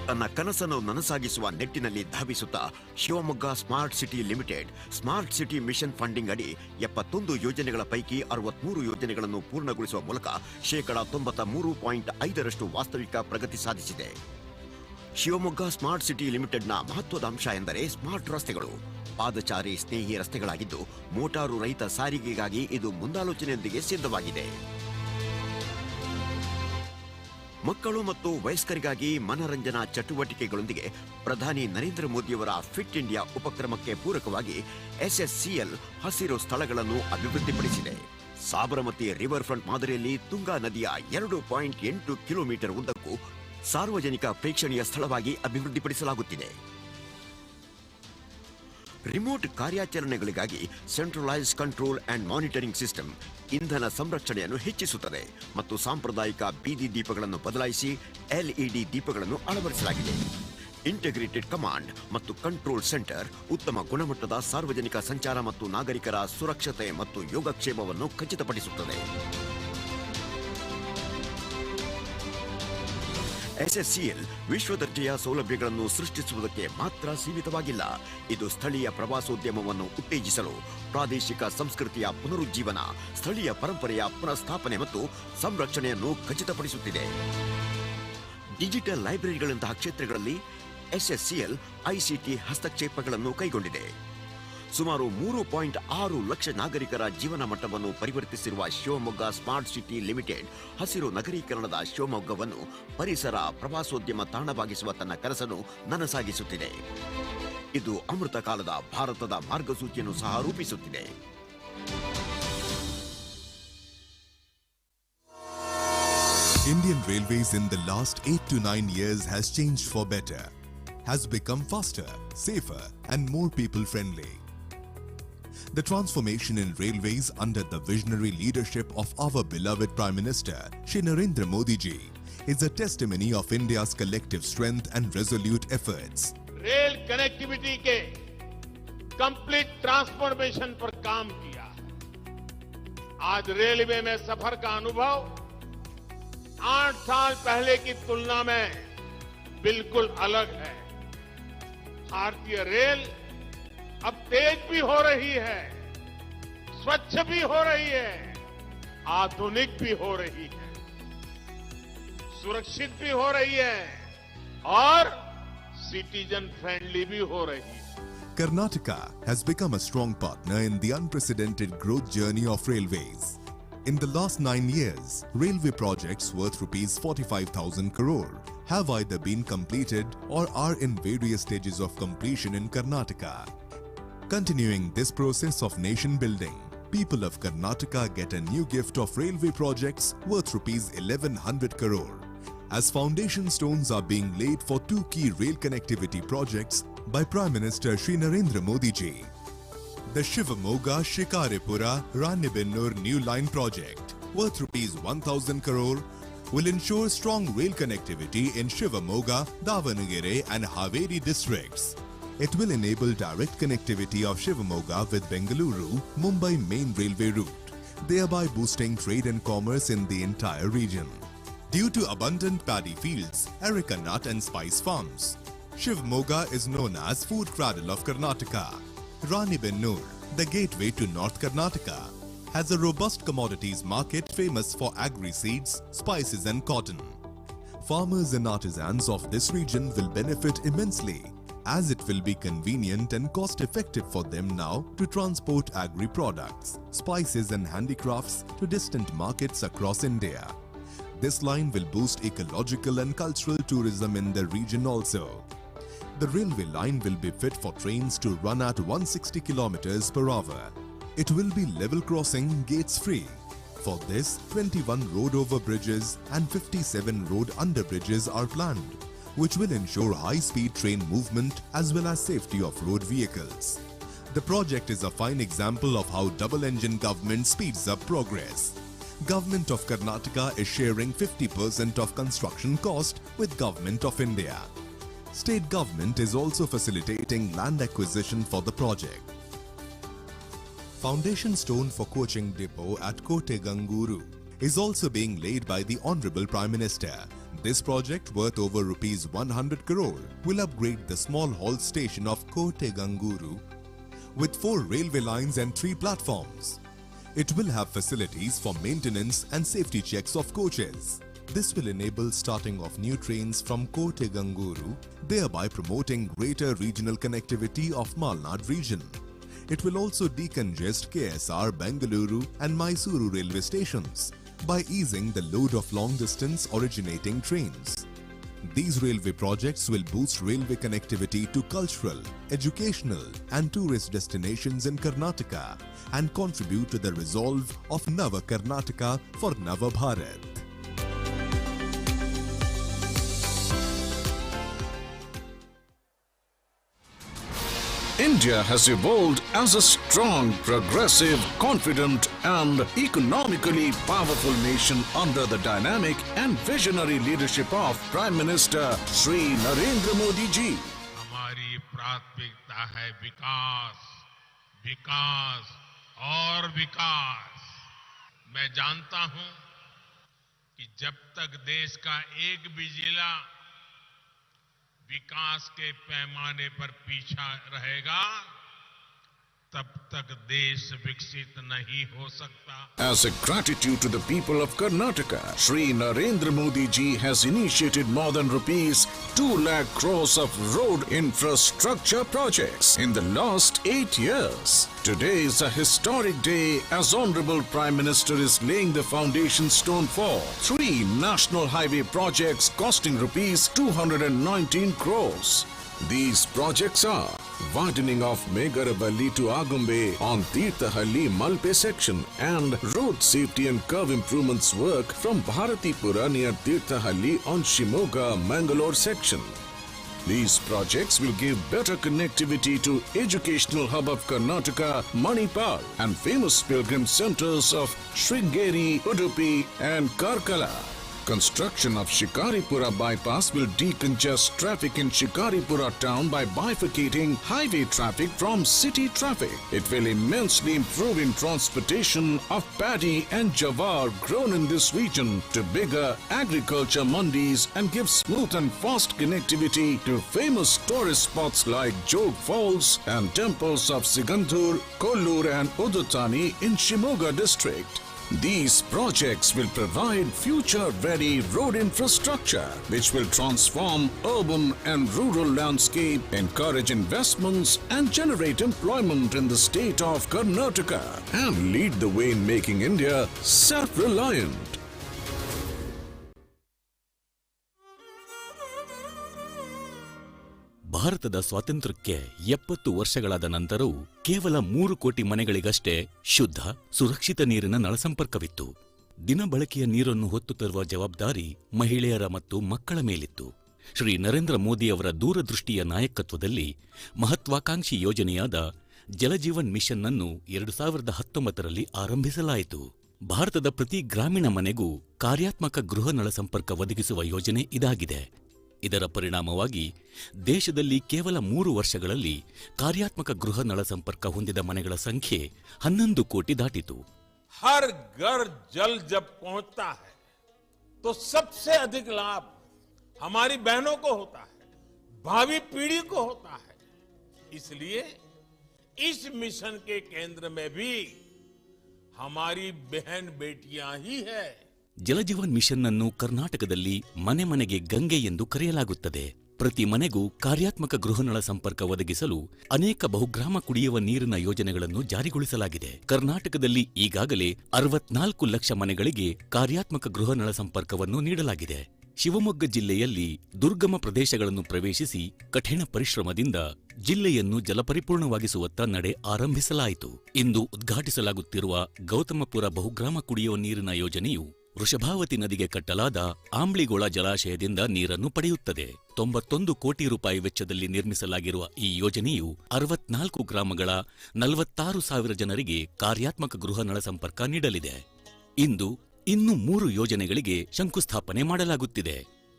ತನ್ನ ಕನಸನ್ನು ನನಸಾಗಿಸುವ ನಿಟ್ಟಿನಲ್ಲಿ ಧಾವಿಸುತ್ತಾ Shivamogga smart city limited smart city mission funding ಅಡಿ 71 ಯೋಜನೆಗಳ ಪೈಕಿ 63 ಯೋಜನೆಗಳನ್ನು ಪೂರ್ಣಗೊಳಿಸುವ ಮೂಲಕ 93.5% ವಾಸ್ತವಿಕ ಪ್ರಗತಿ ಸಾಧಿಸಿದೆ. ಶಿವಮೊಗ್ಗ ಸ್ಮಾರ್ಟ್ ಸಿಟಿ ಲಿಮಿಟೆಡ್ನ ಮಹತ್ವದ ಅಂಶ ಎಂದರೆ ಸ್ಮಾರ್ಟ್ ರಸ್ತೆಗಳು. ಪಾದಚಾರಿ ಸ್ನೇಹಿ ರಸ್ತೆಗಳಾಗಿದ್ದು ಮೋಟಾರು ರಹಿತ ಸಾರಿಗೆಗಾಗಿ ಇದು ಮುಂದಾಲೋಚನೆಯೊಂದಿಗೆ ಸಿದ್ಧವಾಗಿದೆ. ಮಕ್ಕಳು ಮತ್ತು ವಯಸ್ಕರಿಗಾಗಿ ಮನರಂಜನಾ ಚಟುವಟಿಕೆಗಳೊಂದಿಗೆ ಪ್ರಧಾನಿ ನರೇಂದ್ರ ಮೋದಿಯವರ ಫಿಟ್ ಇಂಡಿಯಾ ಉಪಕ್ರಮಕ್ಕೆ ಪೂರಕವಾಗಿ SSCL ಹಸಿರು ಸ್ಥಳಗಳನ್ನು ಅಭಿವೃದ್ಧಿಪಡಿಸಿದೆ. ಸಾಬರಮತಿ ರಿವರ್ ಫ್ರಂಟ್ ಮಾದರಿಯಲ್ಲಿ ತುಂಗಾ ನದಿಯ 2.8 ಕಿಲೋಮೀಟರ್ ಉದ್ದಕ್ಕೂ ಸಾರ್ವಜನಿಕ ಪ್ರೇಕ್ಷಣೀಯ ಸ್ಥಳವಾಗಿ ಅಭಿವೃದ್ಧಿಪಡಿಸಲಾಗುತ್ತಿದೆ. ರಿಮೋಟ್ ಕಾರ್ಯಾಚರಣೆಗಳಿಗಾಗಿ centralise control and monitoring system ಇಂಧನ ಸಂರಕ್ಷಣೆಯನ್ನು ಹೆಚ್ಚಿಸುತ್ತದೆ ಮತ್ತು ಸಾಂಪ್ರದಾಯಿಕ ಬೀದಿ ದೀಪಗಳನ್ನು ಬದಲಾಯಿಸಿ LED ದೀಪಗಳನ್ನು ಅಳವಡಿಸಲಾಗಿದೆ. ಇಂಟಿಗ್ರೇಟೆಡ್ ಕಮಾಂಡ್ ಮತ್ತು ಕಂಟ್ರೋಲ್ ಸೆಂಟರ್ ಉತ್ತಮ ಗುಣಮಟ್ಟದ ಸಾರ್ವಜನಿಕ ಸಂಚಾರ ಮತ್ತು ನಾಗರಿಕರ ಸುರಕ್ಷತೆ ಮತ್ತು ಯೋಗಕ್ಷೇಮವನ್ನು ಖಚಿತಪಡಿಸುತ್ತದೆ. SSCL ವಿಶ್ವದರ್ಜೆಯ ಸೌಲಭ್ಯಗಳನ್ನು ಸೃಷ್ಟಿಸುವುದಕ್ಕೆ ಮಾತ್ರ ಸೀಮಿತವಾಗಿಲ್ಲ. ಇದು ಸ್ಥಳೀಯ ಪ್ರವಾಸೋದ್ಯಮವನ್ನು ಉತ್ತೇಜಿಸಲು, ಪ್ರಾದೇಶಿಕ ಸಂಸ್ಕೃತಿಯ ಪುನರುಜ್ಜೀವನ, ಸ್ಥಳೀಯ ಪರಂಪರೆಯ ಪುನಃಸ್ಥಾಪನೆ ಮತ್ತು ಸಂರಕ್ಷಣೆಯನ್ನು ಖಚಿತಪಡಿಸುತ್ತಿದೆ. ಡಿಜಿಟಲ್ ಲೈಬ್ರರಿಗಳಂತಹ ಕ್ಷೇತ್ರಗಳಲ್ಲಿ SSCL ICT ಹಸ್ತಕ್ಷೇಪಗಳನ್ನು ಕೈಗೊಂಡಿದೆ. ಸುಮಾರು 3.6 ಲಕ್ಷ ನಾಗರಿಕರ ಜೀವನ ಮಟ್ಟವನ್ನು ಪರಿವರ್ತಿಸಿರುವ ಶಿವಮೊಗ್ಗ ಸ್ಮಾರ್ಟ್ ಸಿಟಿ ಲಿಮಿಟೆಡ್ ಹಸಿರು ನಗರೀಕರಣದ ಶಿವಮೊಗ್ಗವನ್ನು ಪರಿಸರ ಪ್ರವಾಸೋದ್ಯಮ ತಾಣವಾಗಿಸುವ ತನ್ನ ಕನಸನ್ನು ನನಸಾಗಿಸುತ್ತಿದೆ. ಇದು ಅಮೃತ ಕಾಲದ ಭಾರತದ ಮಾರ್ಗಸೂಚಿಯನ್ನು ಸಹ ರೂಪಿಸುತ್ತಿದೆ. Indian Railways in the last 8 to 9 years has changed for better, has become faster, safer and more people-friendly. The transformation in railways under the visionary leadership of our beloved Prime Minister, Shri Narendra Modi ji, is a testimony of India's collective strength and resolute efforts. Rail connectivity के complete transformation पर काम किया. आज railway में सफर का अनुभव 8 साल पहले की तुलना में बिल्कुल अलग है. भारतीय रेल अब तेज भी हो रही है, स्वच्छ भी हो रही है, आधुनिक भी हो रही है, सुरक्षित भी हो रही है और सिटीजन फ्रेंडली भी हो रही है. Karnataka has become a strong partner in the unprecedented growth journey of railways. In the last 9 years, railway projects worth rupees 45,000 crore have either been completed or are in various stages of completion in Karnataka. Continuing this process of nation building, people of Karnataka get a new gift of railway projects worth rupees 1,100 crore, as foundation stones are being laid for 2 key rail connectivity projects by Prime Minister Shri Narendra Modi ji. The Shivamogga Shikaripura Ranebennur New Line project, worth rupees 1,000 crore, will ensure strong rail connectivity in Shivamogga, Davanagere and Haveri districts. It will enable direct connectivity of Shivamogga with Bengaluru, Mumbai main railway route, thereby boosting trade and commerce in the entire region. Due to abundant paddy fields, areca nut and spice farms, Shivamogga is known as food cradle of Karnataka. Ranebennur, the gateway to North Karnataka, has a robust commodities market famous for agri-seeds, spices and cotton. Farmers and artisans of this region will benefit immensely, as it will be convenient and cost-effective for them now to transport agri-products, spices and handicrafts to distant markets across India. This line will boost ecological and cultural tourism in the region also. The railway line will be fit for trains to run at 160 km per hour. It will be level crossing, gates free. For this, 21 road over bridges and 57 road under bridges are planned, which will ensure high-speed train movement as well as safety of road vehicles. The project is a fine example of how double-engine government speeds up progress. Government of Karnataka is sharing 50% of construction cost with Government of India. State government is also facilitating land acquisition for the project. Foundation stone for coaching depot at Koteganguru is also being laid by the Honorable Prime Minister. This project, worth over rupees 100 crore, will upgrade the small halt station of Koteganguru with 4 railway lines and 3 platforms. It will have facilities for maintenance and safety checks of coaches. This will enable starting of new trains from Koteganguru, thereby promoting greater regional connectivity of Malnad region. It will also decongest KSR, Bengaluru and Mysuru railway stations by easing the load of long-distance originating trains. These railway projects will boost railway connectivity to cultural, educational and tourist destinations in Karnataka and contribute to the resolve of Nava Karnataka for Nava Bharat. India has evolved as a strong, progressive, confident and economically powerful nation under the dynamic and visionary leadership of Prime Minister Shri Narendra Modi ji. हमारी प्राथमिकता है विकास, विकास और विकास। मैं जानता हूं कि जब तक देश का एक भी जिला विकास के पैमाने पर पीछा रहेगा, तब तक देश विकसित नहीं हो सकता। As a gratitude to the people of Karnataka, Shri Narendra Modi ji has initiated more than rupees 2 lakh crores of road infrastructure projects in the last 8 years. Today is a historic day as Honorable Prime Minister is laying the foundation stone for 3 national highway projects costing rupees 219 crores. These projects are widening of Megaravalli to Agumbe on Tirthahalli Malpe section and road safety and curve improvements work from Bharatipura near Tirthahalli on Shivamogga Mangalore section. These projects will give better connectivity to educational hub of Karnataka, Manipal and famous pilgrim centers of Sringeri, Udupi and Karkala. Construction of Shikaripura bypass will decongest traffic in Shikaripura town by bifurcating highway traffic from city traffic. It will immensely improve in transportation of paddy and jawar grown in this region to bigger agriculture mandis and give smooth and fast connectivity to famous tourist spots like Jog Falls and temples of Sigandur, Kollur and Udutani in Shivamogga district. These projects will provide future-ready road infrastructure which will transform urban and rural landscape, encourage investments and generate employment in the state of Karnataka and lead the way in making India self-reliant. ಭಾರತದ ಸ್ವಾತಂತ್ರ್ಯಕ್ಕೆ 70 ವರ್ಷಗಳಾದ ನಂತರವೂ ಕೇವಲ 3 ಕೋಟಿ ಮನೆಗಳಿಗಷ್ಟೇ ಶುದ್ಧ, ಸುರಕ್ಷಿತ ನೀರಿನ ನಳಸಂಪರ್ಕವಿತ್ತು. ದಿನಬಳಕೆಯ ನೀರನ್ನು ಹೊತ್ತು ತರುವ ಜವಾಬ್ದಾರಿ ಮಹಿಳೆಯರ ಮತ್ತು ಮಕ್ಕಳ ಮೇಲಿತ್ತು. ಶ್ರೀ ನರೇಂದ್ರ ಮೋದಿಯವರ ದೂರದೃಷ್ಟಿಯ ನಾಯಕತ್ವದಲ್ಲಿ ಮಹತ್ವಾಕಾಂಕ್ಷಿ ಯೋಜನೆಯಾದ ಜಲಜೀವನ್ ಮಿಷನ್ ಅನ್ನು 2019ರಲ್ಲಿ ಆರಂಭಿಸಲಾಯಿತು. ಭಾರತದ ಪ್ರತಿ ಗ್ರಾಮೀಣ ಮನೆಗೂ ಕಾರ್ಯಾತ್ಮಕ ಗೃಹ ನಳ ಸಂಪರ್ಕ ಒದಗಿಸುವ ಯೋಜನೆ ಇದಾಗಿದೆ. ಇದರ ಪರಿಣಾಮವಾಗಿ ದೇಶದಲ್ಲಿ ಕೇವಲ 3 ವರ್ಷಗಳಲ್ಲಿ ಕಾರ್ಯಾತ್ಮಕ ಗೃಹ ನಳ ಸಂಪರ್ಕ ಹೊಂದಿದ ಮನೆಗಳ ಸಂಖ್ಯೆ 11 ಕೋಟಿ ದಾಟಿತು. हर घर जल जब पहुंचता है तो सबसे अधिक लाभ हमारी बहनों को होता है, भावी पीढ़ी को होता है. इसलिए इस मिशन के केंद्र में भी हमारी बहन बेटियां ही है. ಜಲಜೀವನ್ ಮಿಷನ್ ಅನ್ನು ಕರ್ನಾಟಕದಲ್ಲಿ ಮನೆ ಮನೆಗೆ ಗಂಗೆ ಎಂದು ಕರೆಯಲಾಗುತ್ತದೆ. ಪ್ರತಿ ಮನೆಗೂ ಕಾರ್ಯಾತ್ಮಕ ಗೃಹನಳ ಸಂಪರ್ಕ ಒದಗಿಸಲು ಅನೇಕ ಬಹುಗ್ರಾಮ ಕುಡಿಯುವ ನೀರಿನ ಯೋಜನೆಗಳನ್ನು ಜಾರಿಗೊಳಿಸಲಾಗಿದೆ. ಕರ್ನಾಟಕದಲ್ಲಿ ಈಗಾಗಲೇ 64 ಲಕ್ಷ ಮನೆಗಳಿಗೆ ಕಾರ್ಯಾತ್ಮಕ ಗೃಹನಳ ಸಂಪರ್ಕವನ್ನು ನೀಡಲಾಗಿದೆ. ಶಿವಮೊಗ್ಗ ಜಿಲ್ಲೆಯಲ್ಲಿ ದುರ್ಗಮ ಪ್ರದೇಶಗಳನ್ನು ಪ್ರವೇಶಿಸಿ ಕಠಿಣ ಪರಿಶ್ರಮದಿಂದ ಜಿಲ್ಲೆಯನ್ನು ಜಲಪರಿಪೂರ್ಣವಾಗಿಸುವತ್ತ ನಡೆ ಆರಂಭಿಸಲಾಯಿತು. ಇಂದು ಉದ್ಘಾಟಿಸಲಾಗುತ್ತಿರುವ ಗೌತಮಪುರ ಬಹುಗ್ರಾಮ ಕುಡಿಯುವ ನೀರಿನ ಯೋಜನೆಯು ವೃಷಭಾವತಿ ನದಿಗೆ ಕಟ್ಟಲಾದ ಆಂಬ್ಲಿಗೋಳ ಜಲಾಶಯದಿಂದ ನೀರನ್ನು ಪಡೆಯುತ್ತದೆ. 91 ಕೋಟಿ ರೂಪಾಯಿ ವೆಚ್ಚದಲ್ಲಿ ನಿರ್ಮಿಸಲಾಗಿರುವ ಈ ಯೋಜನೆಯು 64 ಗ್ರಾಮಗಳ 46,000 ಜನರಿಗೆ ಕಾರ್ಯಾತ್ಮಕ ಗೃಹ ನಳ ಸಂಪರ್ಕ ನೀಡಲಿದೆ. ಇಂದು ಇನ್ನೂ 3 ಯೋಜನೆಗಳಿಗೆ ಶಂಕುಸ್ಥಾಪನೆ ಮಾಡಲಾಗುತ್ತಿದೆ.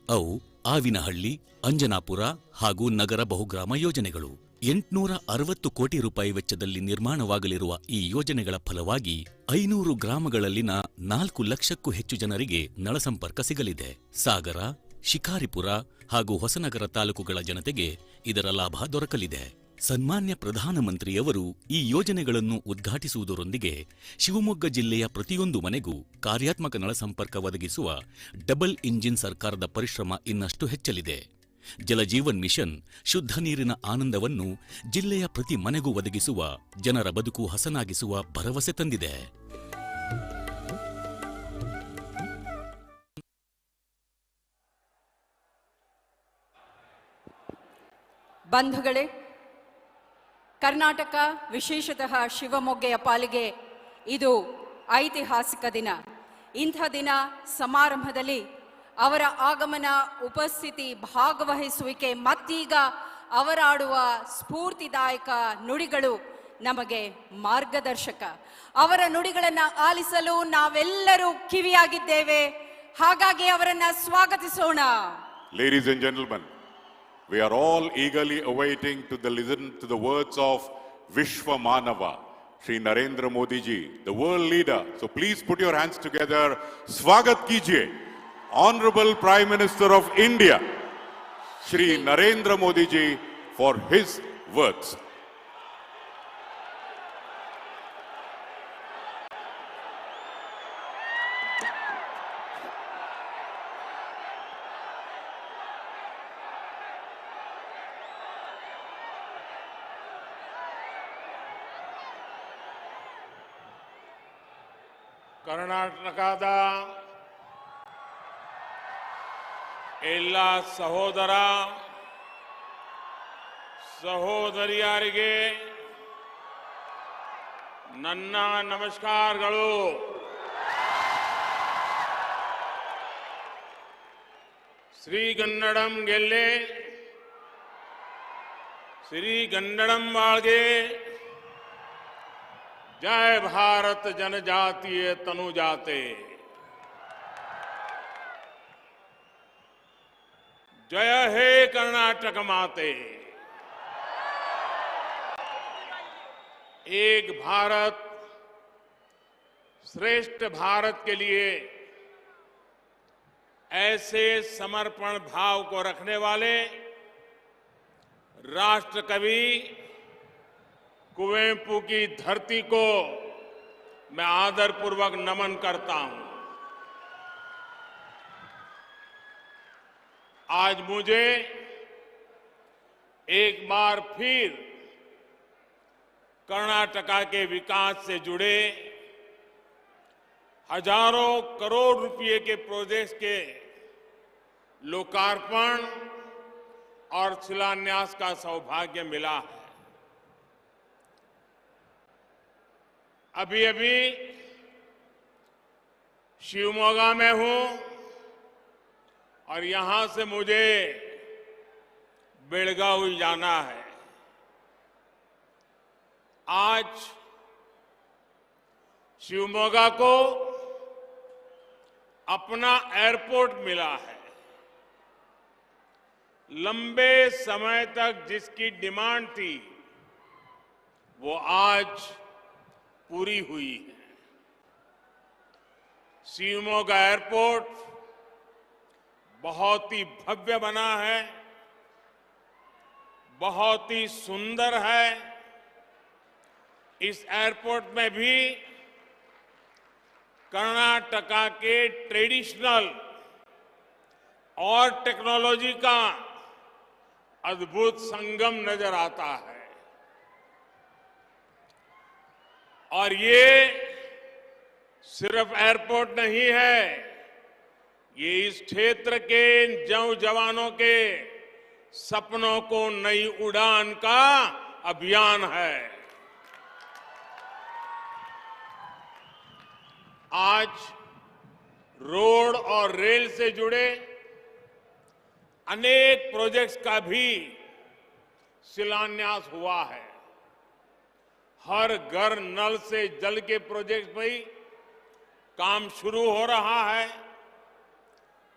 ಅವು ಆವಿನಹಳ್ಳಿ, ಅಂಜನಾಪುರ ಹಾಗೂ ನಗರ ಬಹುಗ್ರಾಮ ಯೋಜನೆಗಳು. 860 ಕೋಟಿ ರೂಪಾಯಿ ವೆಚ್ಚದಲ್ಲಿ ನಿರ್ಮಾಣವಾಗಲಿರುವ ಈ ಯೋಜನೆಗಳ ಫಲವಾಗಿ 500 ಗ್ರಾಮಗಳಲ್ಲಿನ 4 ಲಕ್ಷಕ್ಕೂ ಹೆಚ್ಚು ಜನರಿಗೆ ನಳ ಸಂಪರ್ಕ ಸಿಗಲಿದೆ. ಸಾಗರ, ಶಿಕಾರಿಪುರ ಹಾಗೂ ಹೊಸನಗರ ತಾಲೂಕುಗಳ ಜನತೆಗೆ ಇದರ ಲಾಭ ದೊರಕಲಿದೆ. ಸನ್ಮಾನ್ಯ ಪ್ರಧಾನಮಂತ್ರಿಯವರು ಈ ಯೋಜನೆಗಳನ್ನು ಉದ್ಘಾಟಿಸುವುದರೊಂದಿಗೆ ಶಿವಮೊಗ್ಗ ಜಿಲ್ಲೆಯ ಪ್ರತಿಯೊಂದು ಮನೆಗೂ ಕಾರ್ಯಾತ್ಮಕ ನಳ ಸಂಪರ್ಕ ಒದಗಿಸುವ ಡಬಲ್ ಇಂಜಿನ್ ಸರ್ಕಾರದ ಪರಿಶ್ರಮ ಇನ್ನಷ್ಟು ಹೆಚ್ಚಲಿದೆ. ಜಲಜೀವನ್ ಮಿಷನ್ ಶುದ್ಧ ನೀರಿನ ಆನಂದವನ್ನು ಜಿಲ್ಲೆಯ ಪ್ರತಿ ಮನೆಗೂ ಒದಗಿಸುವ, ಜನರ ಬದುಕು ಹಸನಾಗಿಸುವ ಭರವಸೆ ತಂದಿದೆ. ಬಂಧುಗಳೇ, ಕರ್ನಾಟಕ, ವಿಶೇಷತಃ ಶಿವಮೊಗ್ಗೆಯ ಪಾಲಿಗೆ ಇದು ಐತಿಹಾಸಿಕ ದಿನ. ಇಂಥ ದಿನ ಸಮಾರಂಭದಲ್ಲಿ ಅವರ ಆಗಮನ, ಉಪಸ್ಥಿತಿ, ಭಾಗವಹಿಸುವಿಕೆ ಮತ್ತೀಗ ಅವರಾಡುವ ಸ್ಫೂರ್ತಿದಾಯಕ ನುಡಿಗಳು ನಮಗೆ ಮಾರ್ಗದರ್ಶಕ. ಅವರ ನುಡಿಗಳನ್ನು ಆಲಿಸಲು ನಾವೆಲ್ಲರೂ ಕಿವಿಯಾಗಿದ್ದೇವೆ. ಹಾಗಾಗಿ ಅವರನ್ನ ಸ್ವಾಗತಿಸೋಣ. Ladies and gentlemen, we are all eagerly awaiting to listen to the words of Vishwamanava, Shri Narendra Modi ji, the world leader. So please put your hands together. Swagat kijiye, Honorable Prime Minister of India, Shri Narendra Modi ji, for his words. ಕರ್ನಾಟಕದ ಎಲ್ಲ ಸಹೋದರ ಸಹೋದರಿಯರಿಗೆ ನನ್ನ ನಮಸ್ಕಾರಗಳು. ಶ್ರೀಗನ್ನಡಂ ಗೆಲ್ಲೆ, ಶ್ರೀಗನ್ನಡಂ ಬಾಳ್ಗೆ, जय भारत जनजातीय तनुजाते, जय हे कर्नाटक माते. एक भारत श्रेष्ठ भारत के लिए ऐसे समर्पण भाव को रखने वाले राष्ट्र कवि कुवेंपु की धरती को मैं आदरपूर्वक नमन करता हूं. आज मुझे एक बार फिर कर्नाटका के विकास से जुड़े हजारों करोड़ रुपए के प्रोजेक्ट्स के लोकार्पण और शिलान्यास का सौभाग्य मिला है. अभी अभी शिवमोगा में हूं और यहां से मुझे बेलगावी जाना है. आज शिवमोगा को अपना एयरपोर्ट मिला है. लंबे समय तक जिसकी डिमांड थी वो आज पूरी हुई है। शिवमोगा एयरपोर्ट बहुत ही भव्य बना है, बहुत ही सुंदर है। इस एयरपोर्ट में भी कर्नाटका के ट्रेडिशनल और टेक्नोलॉजी का अद्भुत संगम नजर आता है। और ये सिर्फ एयरपोर्ट नहीं है, ये इस क्षेत्र के नौजवानों के सपनों को नई उड़ान का अभियान है। आज रोड और रेल से जुड़े अनेक प्रोजेक्ट्स का भी शिलान्यास हुआ है। हर घर नल से जल के प्रोजेक्ट में काम शुरू हो रहा है।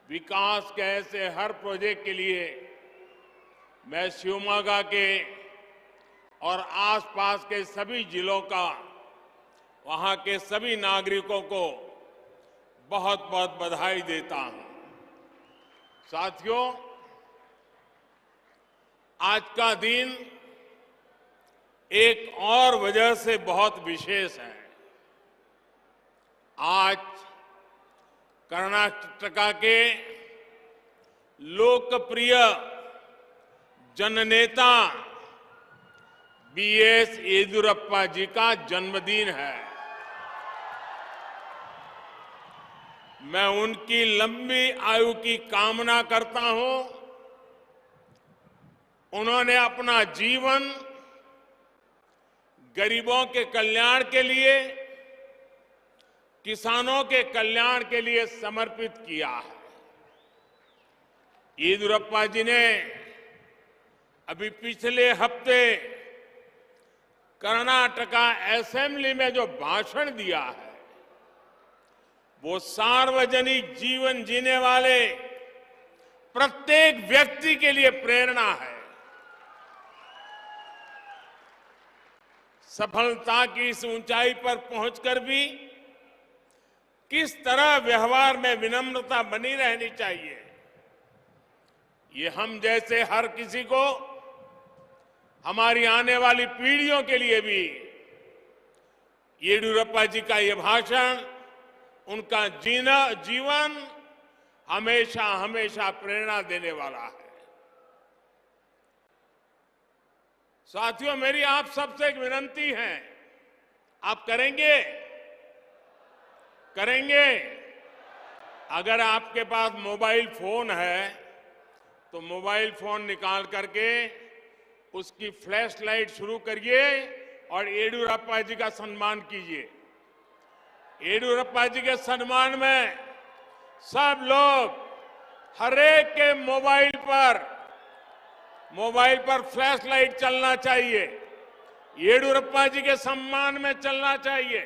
विकास के ऐसे हर प्रोजेक्ट के लिए मैं शिवमोगा के और आसपास के सभी जिलों का, वहां के सभी नागरिकों को बहुत बहुत बधाई देता हूं। साथियों, आज का दिन एक और वजह से बहुत विशेष है। आज कर्नाटका के लोकप्रिय जननेता बीएस येदियुरप्पा जी का जन्मदिन है। मैं उनकी लंबी आयु की कामना करता हूं। उन्होंने अपना जीवन गरीबों के कल्याण के लिए, किसानों के कल्याण के लिए समर्पित किया है। येदियुरप्पा जी ने अभी पिछले हफ्ते कर्नाटका असेंबली में जो भाषण दिया है, वो सार्वजनिक जीवन जीने वाले प्रत्येक व्यक्ति के लिए प्रेरणा है। सफलता की इस ऊंचाई पर पहुंचकर भी किस तरह व्यवहार में विनम्रता बनी रहनी चाहिए, ये हम जैसे हर किसी को, हमारी आने वाली पीढ़ियों के लिए भी येदियुरप्पा जी का ये भाषण, उनका जीवन हमेशा हमेशा प्रेरणा देने वाला है। साथियों, मेरी आप सबसे एक विनंती है, आप करेंगे? अगर आपके पास मोबाइल फोन है तो मोबाइल फोन निकाल करके उसकी फ्लैश लाइट शुरू करिए और येदियुरप्पा जी का सम्मान कीजिए। येदियुरप्पा जी के सम्मान में सब लोग, हर एक के मोबाइल पर फ्लैश लाइट चलना चाहिए, येदियुरप्पा जी के सम्मान में चलना चाहिए।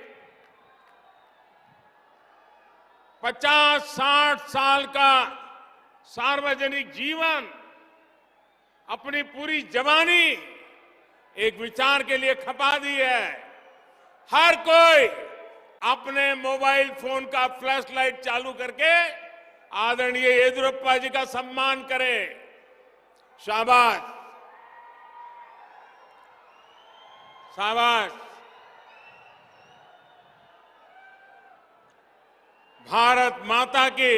50-60 साल का सार्वजनिक जीवन, अपनी पूरी जवानी एक विचार के लिए खपा दी है। हर कोई अपने मोबाइल फोन का फ्लैश लाइट चालू करके आदरणीय येदियुरप्पा जी का सम्मान करे। शाबाश, शाबाश। भारत माता की।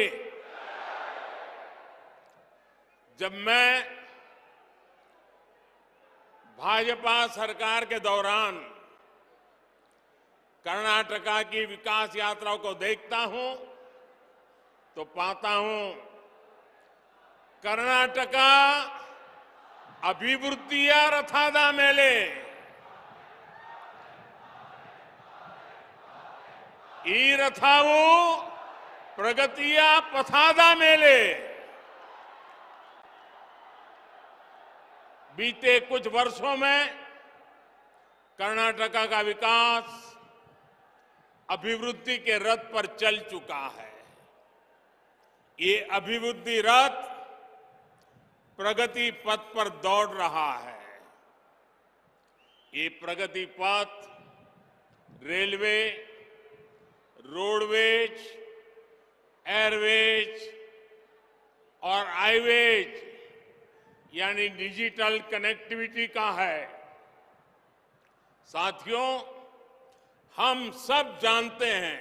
जब मैं भाजपा सरकार के दौरान कर्नाटका की विकास यात्राओं को देखता हूं तो पाता हूं कर्नाटका अभिवृद्धिಯ ರಥದ ಮೇಲೆ ಈ ರಥವು ಪ್ರಗತಿಯ ಪಥದ ಮೇಲೆ बीते कुछ वर्षों में कर्नाटका का विकास अभिवृद्धि के रथ पर चल चुका है। ये अभिवृद्धि रथ प्रगति पथ पर दौड़ रहा है। ये प्रगति पथ रेलवे, रोडवेज, एयरवेज और हाईवेज यानी डिजिटल कनेक्टिविटी का है। साथियों, हम सब जानते हैं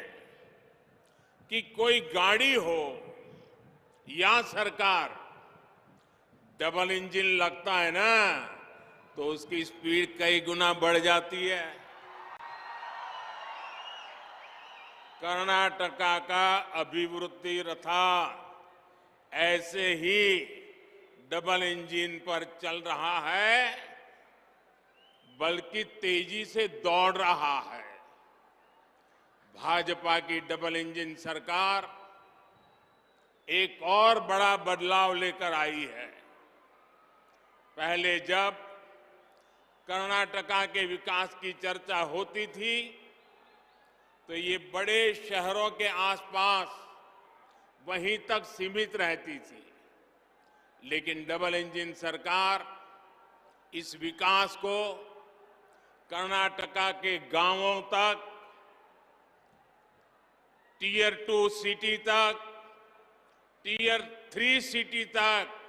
कि कोई गाड़ी हो या सरकार, डबल इंजन लगता है ना तो उसकी स्पीड कई गुना बढ़ जाती है। कर्नाटका का अभिवृद्धि रथा ऐसे ही डबल इंजन पर चल रहा है, बल्कि तेजी से दौड़ रहा है। भाजपा की डबल इंजन सरकार एक और बड़ा बदलाव लेकर आई है। पहले जब कर्नाटका के विकास की चर्चा होती थी तो ये बड़े शहरों के आसपास वहीं तक सीमित रहती थी, लेकिन डबल इंजन सरकार इस विकास को कर्नाटका के गांवों तक, टीयर 2 सिटी तक, टीयर 3 सिटी तक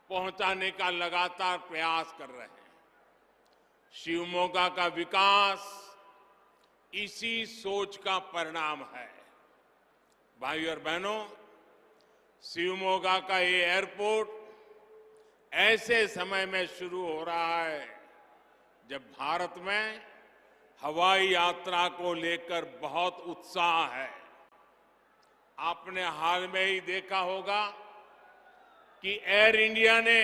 पहुंचाने का लगातार प्रयास कर रहे हैं। शिवमोगा का विकास इसी सोच का परिणाम है। भाइयों और बहनों, शिवमोगा का ये एयरपोर्ट ऐसे समय में शुरू हो रहा है जब भारत में हवाई यात्रा को लेकर बहुत उत्साह है। आपने हाल में ही देखा होगा कि एयर इंडिया ने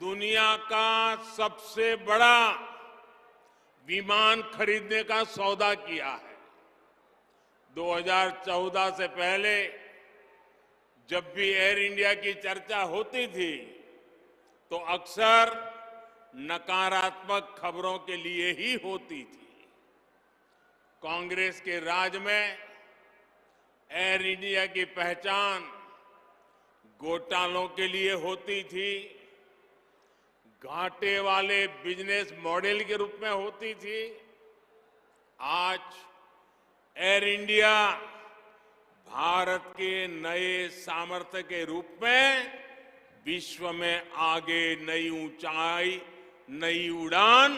दुनिया का सबसे बड़ा विमान खरीदने का सौदा किया है। 2014 से पहले जब भी एयर इंडिया की चर्चा होती थी तो अक्सर नकारात्मक खबरों के लिए ही होती थी। कांग्रेस के राज में एयर इंडिया की पहचान घोटालों के लिए होती थी, घाटे वाले बिजनेस मॉडल के रूप में होती थी। आज एयर इंडिया भारत के नए सामर्थ्य के रूप में विश्व में आगे नई ऊंचाई, नई उड़ान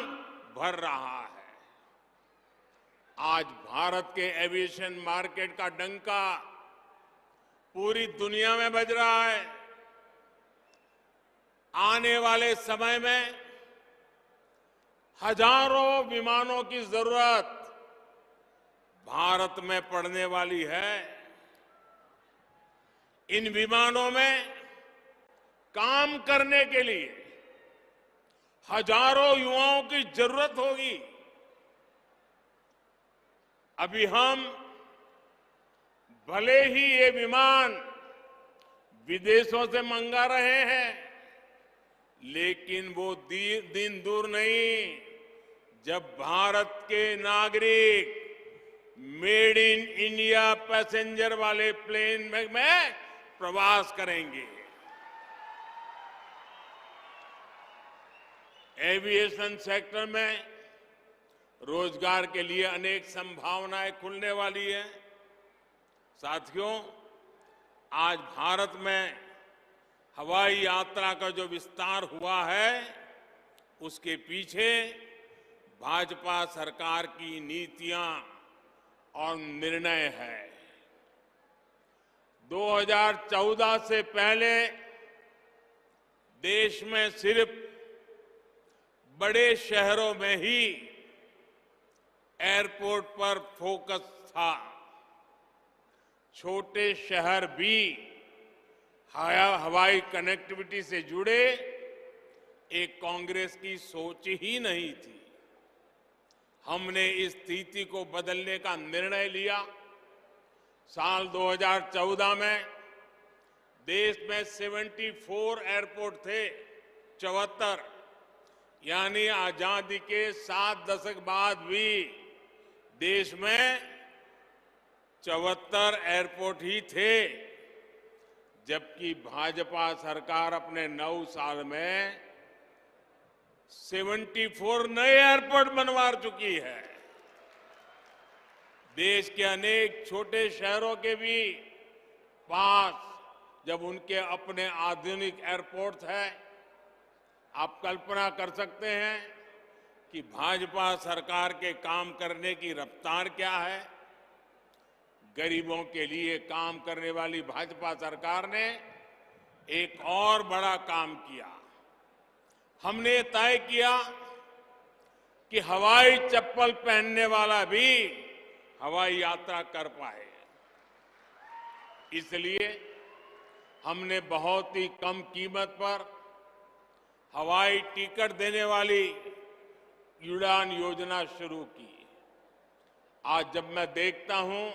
भर रहा है। आज भारत के एविएशन मार्केट का डंका पूरी दुनिया में बज रहा है। आने वाले समय में हजारों विमानों की जरूरत भारत में पड़ने वाली है। इन विमानों में काम करने के लिए हजारों युवाओं की जरूरत होगी। अभी हम भले ही ये विमान विदेशों से मंगा रहे हैं, लेकिन वो दिन दूर नहीं जब भारत के नागरिक मेड इन इंडिया पैसेंजर वाले प्लेन में प्रवास करेंगे। एविएशन सेक्टर में रोजगार के लिए अनेक संभावनाएं खुलने वाली है। साथियों, आज भारत में हवाई यात्रा का जो विस्तार हुआ है उसके पीछे भाजपा सरकार की नीतियां और निर्णय है। 2014 से पहले देश में सिर्फ बड़े शहरों में ही एयरपोर्ट पर फोकस था। छोटे शहर भी हवाई कनेक्टिविटी से जुड़े एक कांग्रेस की सोच ही नहीं थी। हमने इस स्थिति को बदलने का निर्णय लिया। साल 2014 में देश में 74 एयरपोर्ट थे, 74, यानी आजादी के 7 दशक बाद भी देश में 74 एयरपोर्ट ही थे। जबकि भाजपा सरकार अपने 9 साल में 74 नए एयरपोर्ट बनवा चुकी है। देश के अनेक छोटे शहरों के भी पास जब उनके अपने आधुनिक एयरपोर्ट है, आप कल्पना कर सकते हैं कि भाजपा सरकार के काम करने की रफ्तार क्या है। गरीबों के लिए काम करने वाली भाजपा सरकार ने एक और बड़ा काम किया। हमने तय किया कि हवाई चप्पल पहनने वाला भी हवाई यात्रा कर पाए। इसलिए हमने बहुत ही कम कीमत पर हवाई टिकट देने वाली उड़ान योजना शुरू की। आज जब मैं देखता हूं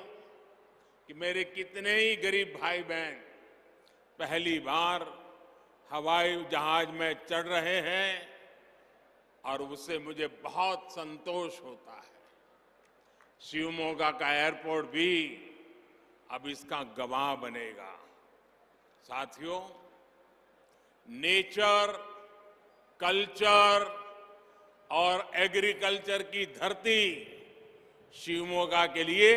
कि मेरे कितने ही गरीब भाई बहन पहली बार हवाई जहाज में चढ़ रहे हैं और उससे मुझे बहुत संतोष होता है। शिवमोगा का एयरपोर्ट भी अब इसका गवाह बनेगा। साथियों, नेचर, कल्चर और एग्रीकल्चर की धरती शिवमोगा के लिए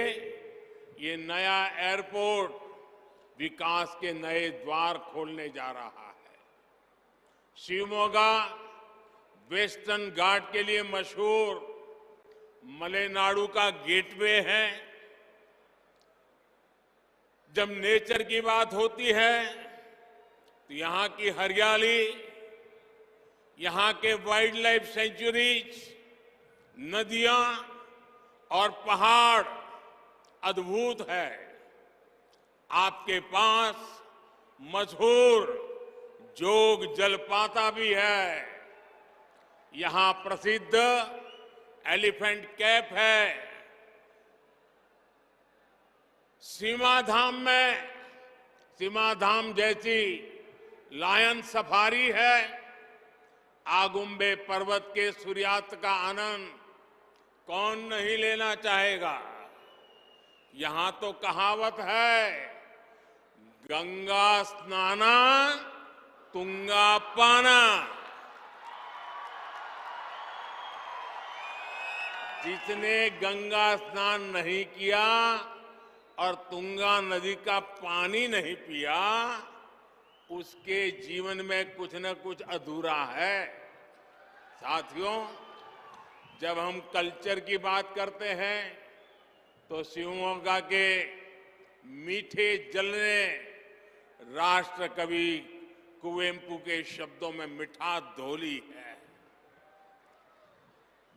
ये नया एयरपोर्ट विकास के नए द्वार खोलने जा रहा है। शिवमोगा वेस्टर्न घाट के लिए मशहूर मलेनाडु का गेटवे है। जब नेचर की बात होती है तो यहाँ की हरियाली, यहाँ के वाइल्ड लाइफ सेंचुरीज, नदियां और पहाड़ अद्भुत है। आपके पास मशहूर जोग जलपाता भी है। यहाँ प्रसिद्ध एलिफेंट कैप है। सीमाधाम जैसी लायन सफारी है। आगुम्बे पर्वत के सूर्यास्त का आनंद कौन नहीं लेना चाहेगा। यहां तो कहावत है, गंगा स्नाना तुंगा पाना। जिसने गंगा स्नान नहीं किया और तुंगा नदी का पानी नहीं पिया, उसके जीवन में कुछ न कुछ अधूरा है। साथियों, जब हम कल्चर की बात करते हैं तो शिवमोगा के मीठे जल ने राष्ट्र कवि कुवेंपु के शब्दों में मिठास घोली है।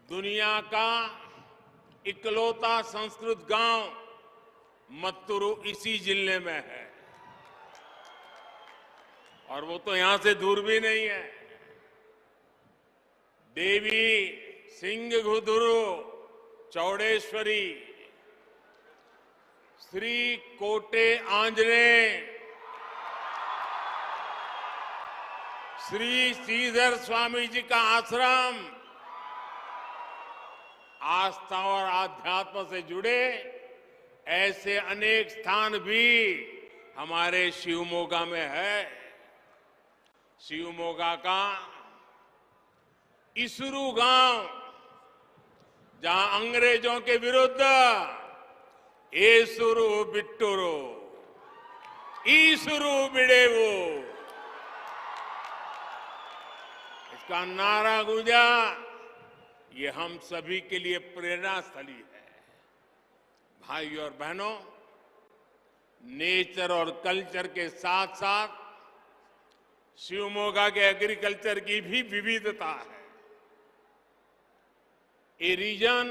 दुनिया का इकलौता संस्कृत गांव मत्तुरु इसी जिले में है और वो तो यहां से दूर भी नहीं है। देवी सिंहगुदुरु चौड़ेश्वरी, श्री कोटे आंजनेय, श्री श्रीधर स्वामी जी का आश्रम, आस्था और आध्यात्म से जुड़े ऐसे अनेक स्थान भी हमारे शिवमोगा में है। शिवमोगा का इसरू गांव, जहां अंग्रेजों के विरुद्ध एसुरु बिट्टुरु ईसुरु बिडेवु इसका नारा गूंजा, ये हम सभी के लिए प्रेरणा स्थली है। भाई और बहनों, नेचर और कल्चर के साथ साथ शिवमोगा के एग्रीकल्चर की भी विविधता है। ये रीजन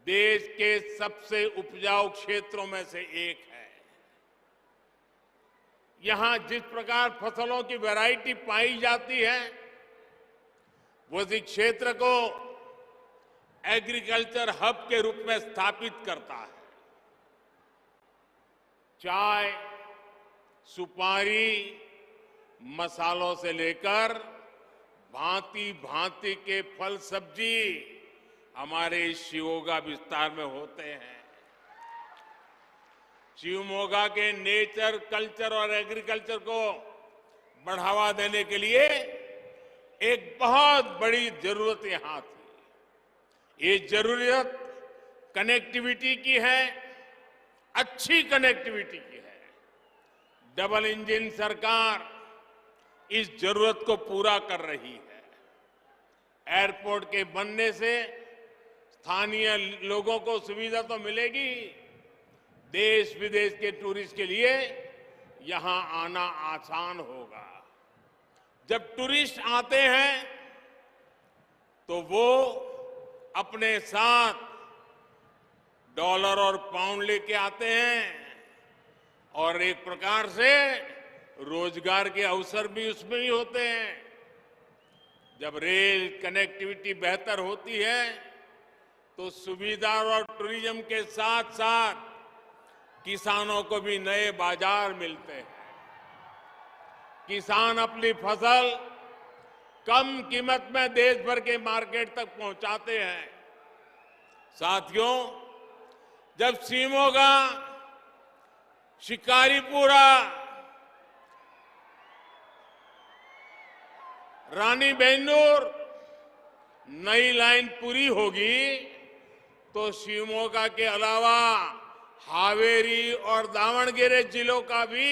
देश के सबसे उपजाऊ क्षेत्रों में से एक है। यहां जिस प्रकार फसलों की वैरायटी पाई जाती है, वो इस क्षेत्र को एग्रीकल्चर हब के रूप में स्थापित करता है। चाय, सुपारी, मसालों से लेकर भांति भांति के फल सब्जी हमारे शिवमोगा विस्तार में होते हैं। शिवमोगा के नेचर, कल्चर और एग्रीकल्चर को बढ़ावा देने के लिए एक बहुत बड़ी जरूरत यहां थी। ये जरूरत कनेक्टिविटी की है, अच्छी कनेक्टिविटी की है। डबल इंजन सरकार इस जरूरत को पूरा कर रही है। एयरपोर्ट के बनने से स्थानीय लोगों को सुविधा तो मिलेगी, देश विदेश के टूरिस्ट के लिए यहां आना आसान होगा। जब टूरिस्ट आते हैं तो वो अपने साथ डॉलर और पाउंड लेके आते हैं और एक प्रकार से रोजगार के अवसर भी उसमें ही होते हैं। जब रेल कनेक्टिविटी बेहतर होती है तो सुविधा और टूरिज्म के साथ साथ किसानों को भी नए बाजार मिलते हैं। किसान अपनी फसल कम कीमत में देश भर के मार्केट तक पहुंचाते हैं। साथियों, जब शिवमोगा, शिकारीपुरा, रानी बेन्नूर नई लाइन पूरी होगी तो शिवमोगा के अलावा हावेरी और दावणगेरे जिलों का भी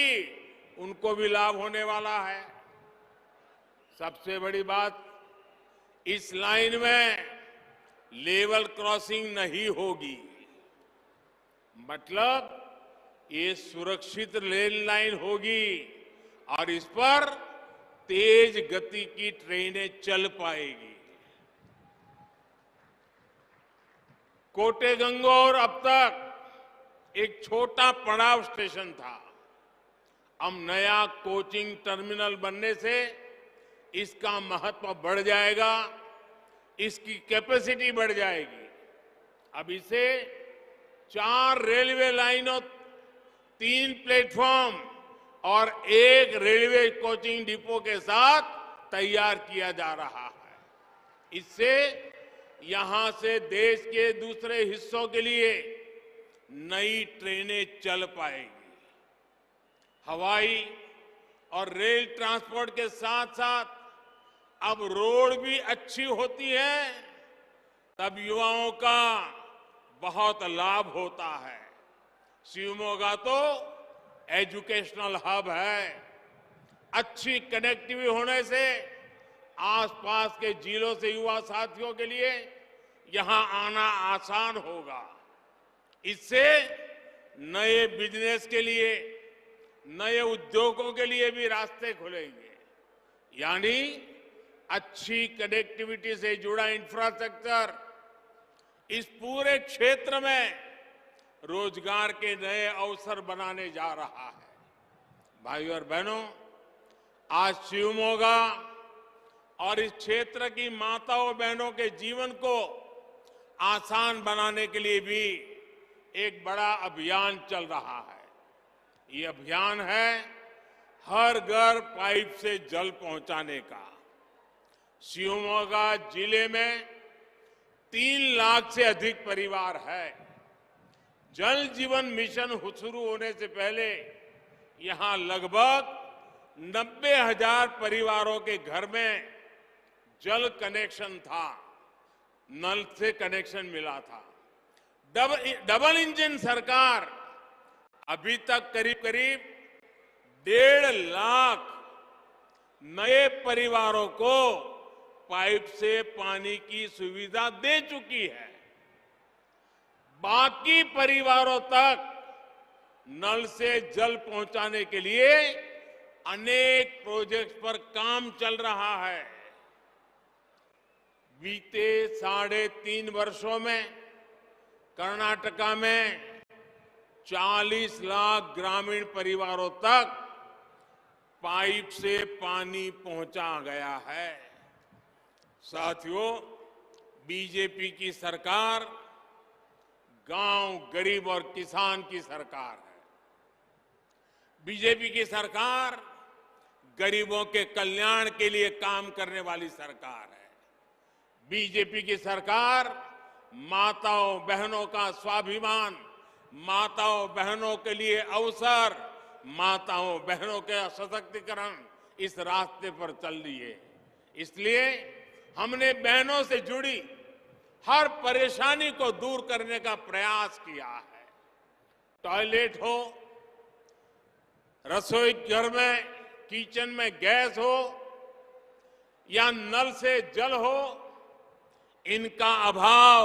उनको भी लाभ होने वाला है। सबसे बड़ी बात, इस लाइन में लेवल क्रॉसिंग नहीं होगी, मतलब ये सुरक्षित रेल लाइन होगी और इस पर तेज गति की ट्रेनें चल पाएगी। कोटेगंगोर अब तक एक छोटा पड़ाव स्टेशन था। अब नया कोचिंग टर्मिनल बनने से इसका महत्व बढ़ जाएगा, इसकी कैपेसिटी बढ़ जाएगी। अब इसे 4 रेलवे लाइनों, 3 प्लेटफॉर्म और 1 रेलवे कोचिंग डिपो के साथ तैयार किया जा रहा है। इससे यहां से देश के दूसरे हिस्सों के लिए नई ट्रेनें चल पाएगी। हवाई और रेल ट्रांसपोर्ट के साथ साथ अब रोड भी अच्छी होती है, तब युवाओं का बहुत लाभ होता है। शिवमोगा तो एजुकेशनल हब है। अच्छी कनेक्टिविटी होने से आसपास के जिलों से युवा साथियों के लिए यहां आना आसान होगा। इससे नए बिजनेस के लिए, नए उद्योगों के लिए भी रास्ते खुलेंगे। यानी अच्छी कनेक्टिविटी से जुड़ा इंफ्रास्ट्रक्चर इस पूरे क्षेत्र में रोजगार के नए अवसर बनाने जा रहा है। भाइयों और बहनों, आज शिवमोगा और इस क्षेत्र की माताओं बहनों के जीवन को आसान बनाने के लिए भी एक बड़ा अभियान चल रहा है। ये अभियान है हर घर पाइप से जल पहुंचाने का। शिवमोगा जिले में 3 लाख से अधिक परिवार है। जल जीवन मिशन शुरू होने से पहले यहां लगभग 90,000 परिवारों के घर में जल कनेक्शन था, नल से कनेक्शन मिला था। डबल इंजन सरकार अभी तक करीब करीब 1.5 लाख नए परिवारों को पाइप से पानी की सुविधा दे चुकी है। बाकी परिवारों तक नल से जल पहुंचाने के लिए अनेक प्रोजेक्ट्स पर काम चल रहा है। बीते 3.5 वर्षों में कर्नाटका में 40 लाख ग्रामीण परिवारों तक पाइप से पानी पहुंचा गया है। साथियों, बीजेपी की सरकार गांव, गरीब और किसान की सरकार है। बीजेपी की सरकार गरीबों के कल्याण के लिए काम करने वाली सरकार है। बीजेपी की सरकार माताओं बहनों का स्वाभिमान माताओं बहनों के लिए अवसर, माताओं बहनों के सशक्तिकरण इस रास्ते पर चल रही है। इसलिए हमने बहनों से जुड़ी हर परेशानी को दूर करने का प्रयास किया है। टॉयलेट हो, रसोई घर में किचन में गैस हो या नल से जल हो, इनका अभाव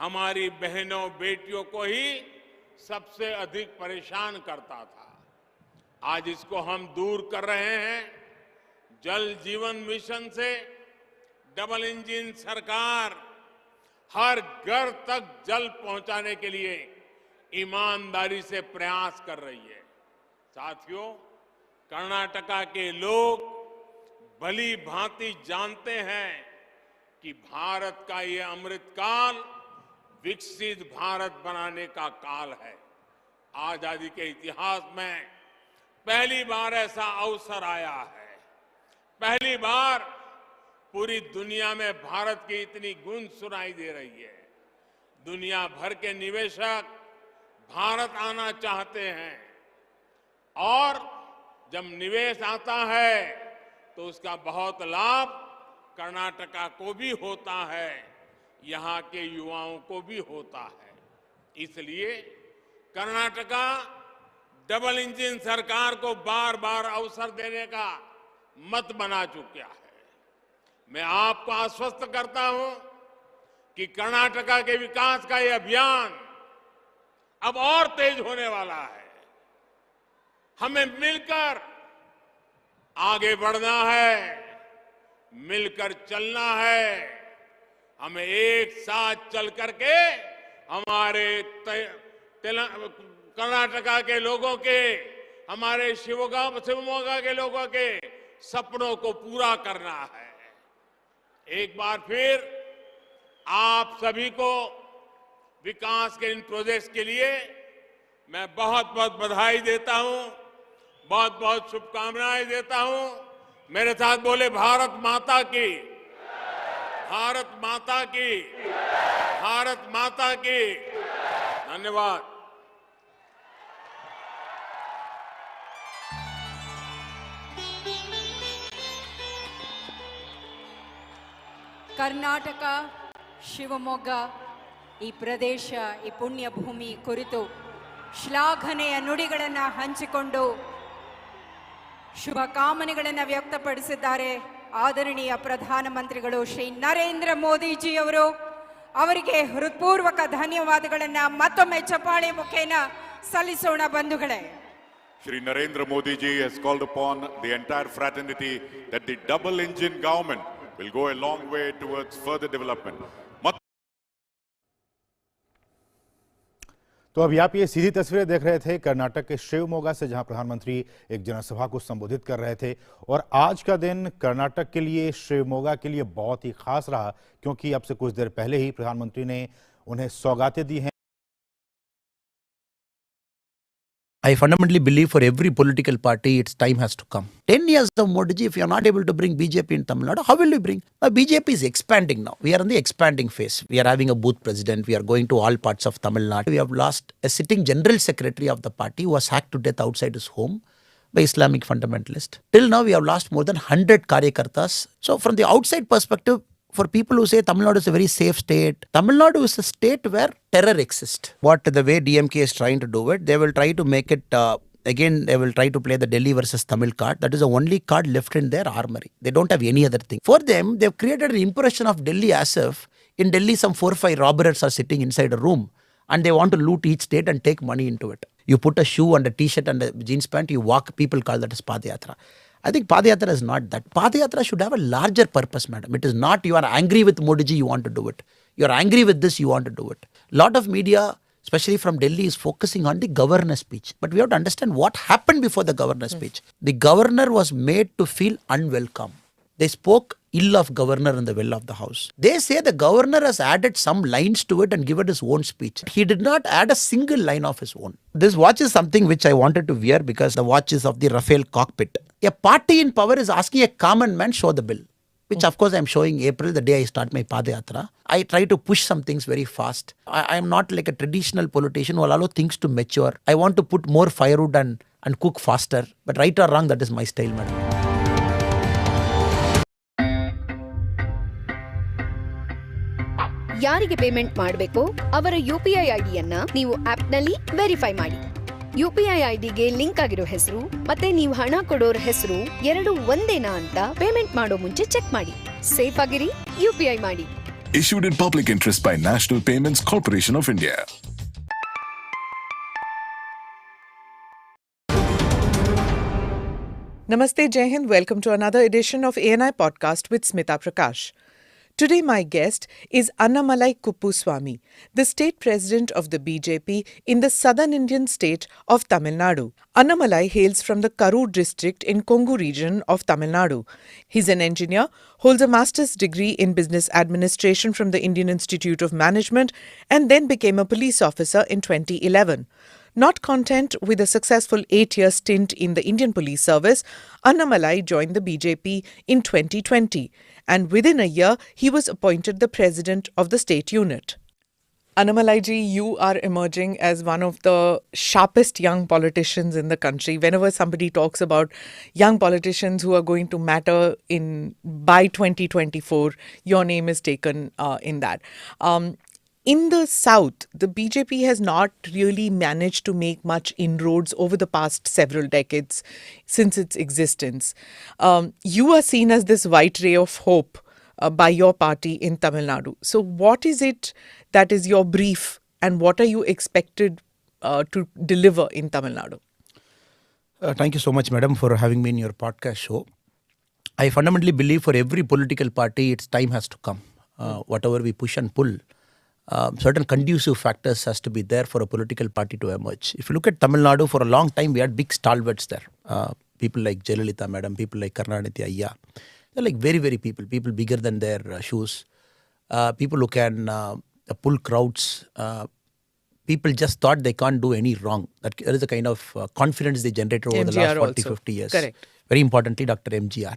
हमारी बहनों बेटियों को ही सबसे अधिक परेशान करता था। आज इसको हम दूर कर रहे हैं। जल जीवन मिशन से डबल इंजन सरकार हर घर तक जल पहुंचाने के लिए ईमानदारी से प्रयास कर रही है। साथियों, कर्नाटका के लोग भली भांति जानते हैं कि भारत का ये अमृतकाल विकसित भारत बनाने का काल है। आजादी के इतिहास में पहली बार ऐसा अवसर आया है। पहली बार पूरी दुनिया में भारत की इतनी गूंज सुनाई दे रही है। दुनिया भर के निवेशक भारत आना चाहते हैं और जब निवेश आता है तो उसका बहुत लाभ कर्नाटका को भी होता है, यहाँ के युवाओं को भी होता है। इसलिए कर्नाटका डबल इंजन सरकार को बार बार अवसर देने का मत बना चुका है। मैं आपको आश्वस्त करता हूं कि कर्नाटका के विकास का यह अभियान अब और तेज होने वाला है। हमें मिलकर आगे बढ़ना है, मिलकर चलना है। हमें एक साथ चल करके हमारे कर्नाटका के लोगों के, हमारे शिवमोगा के लोगों के सपनों को पूरा करना है। एक बार फिर आप सभी को विकास के इन प्रोजेक्ट्स के लिए मैं बहुत बहुत बधाई देता हूं, बहुत बहुत शुभकामनाएं देता हूं। मेरे साथ बोले भारत माता की, भारत माता की, भारत माता की। धन्यवाद। ಕರ್ನಾಟಕ ಶಿವಮೊಗ್ಗ ಈ ಪ್ರದೇಶ, ಈ ಪುಣ್ಯ ಭೂಮಿ ಕುರಿತು ಶ್ಲಾಘನೆಯ ನುಡಿಗಳನ್ನು ಹಂಚಿಕೊಂಡು ಶುಭ ಕಾಮನೆಗಳನ್ನು ವ್ಯಕ್ತಪಡಿಸಿದ್ದಾರೆ ಆದರಣೀಯ ಪ್ರಧಾನಮಂತ್ರಿಗಳು ಶ್ರೀ ನರೇಂದ್ರ ಮೋದಿಜಿಯವರು. ಅವರಿಗೆ ಹೃತ್ಪೂರ್ವಕ ಧನ್ಯವಾದಗಳನ್ನು ಮತ್ತೊಮ್ಮೆ ಚಪ್ಪಾಳೆ ಮುಖೇನ ಸಲ್ಲಿಸೋಣ ಬಂಧುಗಳೇ. Shri Narendra Modi ji has called upon the entire fraternity that the double engine government will go a long way towards further development. तो अभी आप ये सीधी तस्वीरें देख रहे थे कर्नाटक के शिवमोगा से, जहां प्रधानमंत्री एक जनसभा को संबोधित कर रहे थे। और आज का दिन कर्नाटक के लिए, शिवमोगा के लिए बहुत ही खास रहा, क्योंकि अब से कुछ देर पहले ही प्रधानमंत्री ने उन्हें सौगातें दी हैं। I fundamentally believe for every political party, its time has to come. 10 years of Modi ji, if you are not able to bring BJP in Tamil Nadu, how will you bring? BJP is expanding now. We are in the expanding phase. We are having a booth president. We are going to all parts of Tamil Nadu. We have lost a sitting general secretary of the party who was hacked to death outside his home by Islamic fundamentalists. Till now, we have lost more than 100 karyakartas. So from the outside perspective, for people who say Tamil Nadu is a very safe state, Tamil Nadu is a state where terror exists. What the way DMK is trying to do it, they will try to make it, again, they will try to play the Delhi versus Tamil card. That is the only card left in their armory. They don't have any other thing. For them, they've created an impression of Delhi as if in Delhi some 4 or 5 robbers are sitting inside a room and they want to loot each state and take money into it. You put a shoe and a t-shirt and a jeans pant, you walk, people call that as Padayatra. I think Padayatra is not that. Padayatra should have a larger purpose, madam. It is not you are angry with Modi ji, you want to do it. You are angry with this, you want to do it. Lot of media, especially from Delhi, is focusing on the governor's speech. But we have to understand what happened before the governor's speech. The governor was made to feel unwelcome. They spoke ill of governor in the well of the house. They say the governor has added some lines to it and given his own speech. He did not add a single line of his own. This watch is something which I wanted to wear because the watch is of the Rafale cockpit. A party in power is asking a common man, show the bill. which of course I'm showing April, the day I start my Padayatra. I try to push some things very fast. I am not like a traditional politician who will allow things to mature. I want to put more firewood and cook faster. But right or wrong, that is my style, madam. ಯಾರಿಗೆ payment ಮಾಡಬೇಕೋ ಅವರ UPI ಐಡಿಯನ್ನ ನೀವು ಆಪ್ನಲ್ಲಿ verify ಮಾಡಿ. UPI ಐಡಿಗೆ link ಆಗಿರೋ ಹೆಸರು ಮತ್ತೆ ನೀವು ಹಣ ಕೊಡೋರ ಹೆಸರು ಎರಡು ಒಂದೇನಾ ಅಂತ ಪೇಮೆಂಟ್ ಮಾಡೋ ಮುಂಚೆ ಚೆಕ್ ಮಾಡಿ. ಸೇಫ್ ಆಗಿರಿ, UPI ಮಾಡಿ. Issued in public interest by National Payments Corporation of India. Namaste, Jai Hind. Welcome to another edition of ANI Podcast with Smita Prakash. Today my guest is Annamalai Kuppuswamy, the state president of the BJP in the southern Indian state of Tamil Nadu. Annamalai hails from the Karur district in Kongu region of Tamil Nadu. He's an engineer, holds a master's degree in business administration from the Indian Institute of Management, and then became a police officer in 2011. Not content with a successful 8-year stint in the Indian Police Service, Annamalai joined the BJP in 2020, and within a year, he was appointed the president of the state unit. Annamalai ji, you are emerging as one of the sharpest young politicians in the country. Whenever somebody talks about young politicians who are going to matter by 2024, your name is taken in that. In the South, the BJP has not really managed to make much inroads over the past several decades since its existence. You are seen as this white ray of hope by your party in Tamil Nadu. So what is it that is your brief and what are you expected to deliver in Tamil Nadu? Thank you so much, madam, for having me in your podcast show. I fundamentally believe for every political party, its time has to come. Whatever we push and pull, certain conducive factors has to be there for a political party to emerge. If you look at Tamil Nadu, for a long time we had big stalwarts there. People like Jayalalitha madam, people like Karnataka Ayya. They're like very, very people bigger than their shoes. People who can pull crowds. People just thought they can't do any wrong. That is the kind of confidence they generated over the last 40, also. 50 years. Correct. Very importantly, Dr. MGR.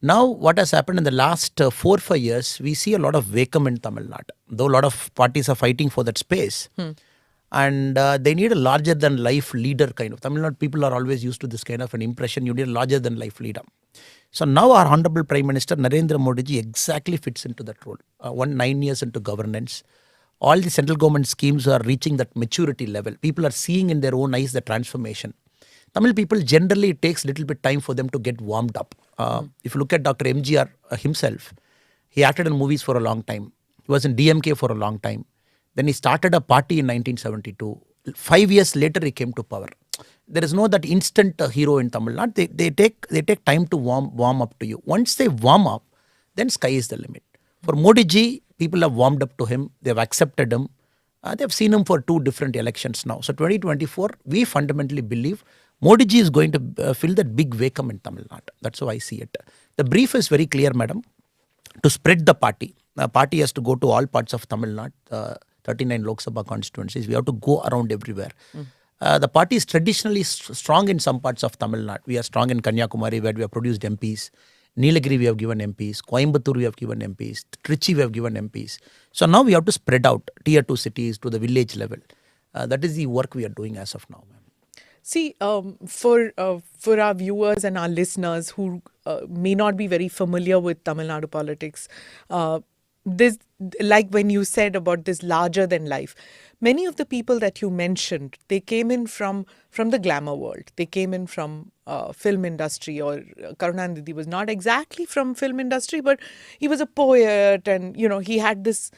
Now, what has happened in the last 4-5 years, we see a lot of vacuum in Tamil Nadu. Though a lot of parties are fighting for that space. And they need a larger-than-life leader kind of. Tamil Nadu people are always used to this kind of an impression. You need a larger-than-life leader. So now our Honorable Prime Minister Narendra Modi ji exactly fits into that role. 9 years into governance. All the central government schemes are reaching that maturity level. People are seeing in their own eyes the transformation. Tamil people generally, it takes a little bit time for them to get warmed up. If you look at Dr. MGR himself, he acted in movies for a long time. He was in DMK for a long time. Then he started a party in 1972. 5 years later, he came to power. There is no that instant hero in Tamil Nadu. They take time to warm up to you. Once they warm up, then sky is the limit. For Modi ji, people have warmed up to him. They have accepted him. They have seen him for 2 different elections now. So 2024, we fundamentally believe Modi ji is going to fill that big vacuum in Tamil Nadu. That's how I see it. The brief is very clear, madam. To spread the party. The party has to go to all parts of Tamil Nadu, 39 Lok Sabha constituencies. We have to go around everywhere. The party is traditionally strong in some parts of Tamil Nadu. We are strong in Kanyakumari, where we have produced MPs. Nilagiri we have given MPs. Coimbatore we have given MPs. Trichy we have given MPs. So now we have to spread out tier 2 cities to the village level. That is the work we are doing as of now. See, for our viewers and our listeners who may not be very familiar with Tamil Nadu politics, this, like when you said about this larger than life, many of the people that you mentioned, they came in from the glamour world. They came in from film industry, or Karunanidhi was not exactly from film industry, but he was a poet, and he had this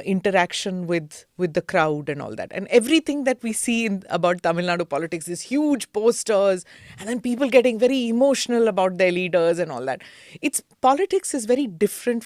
interaction with the crowd and all that. And everything that we see about Tamil Nadu politics is huge posters and then people getting very emotional about their leaders and all that. Politics is very different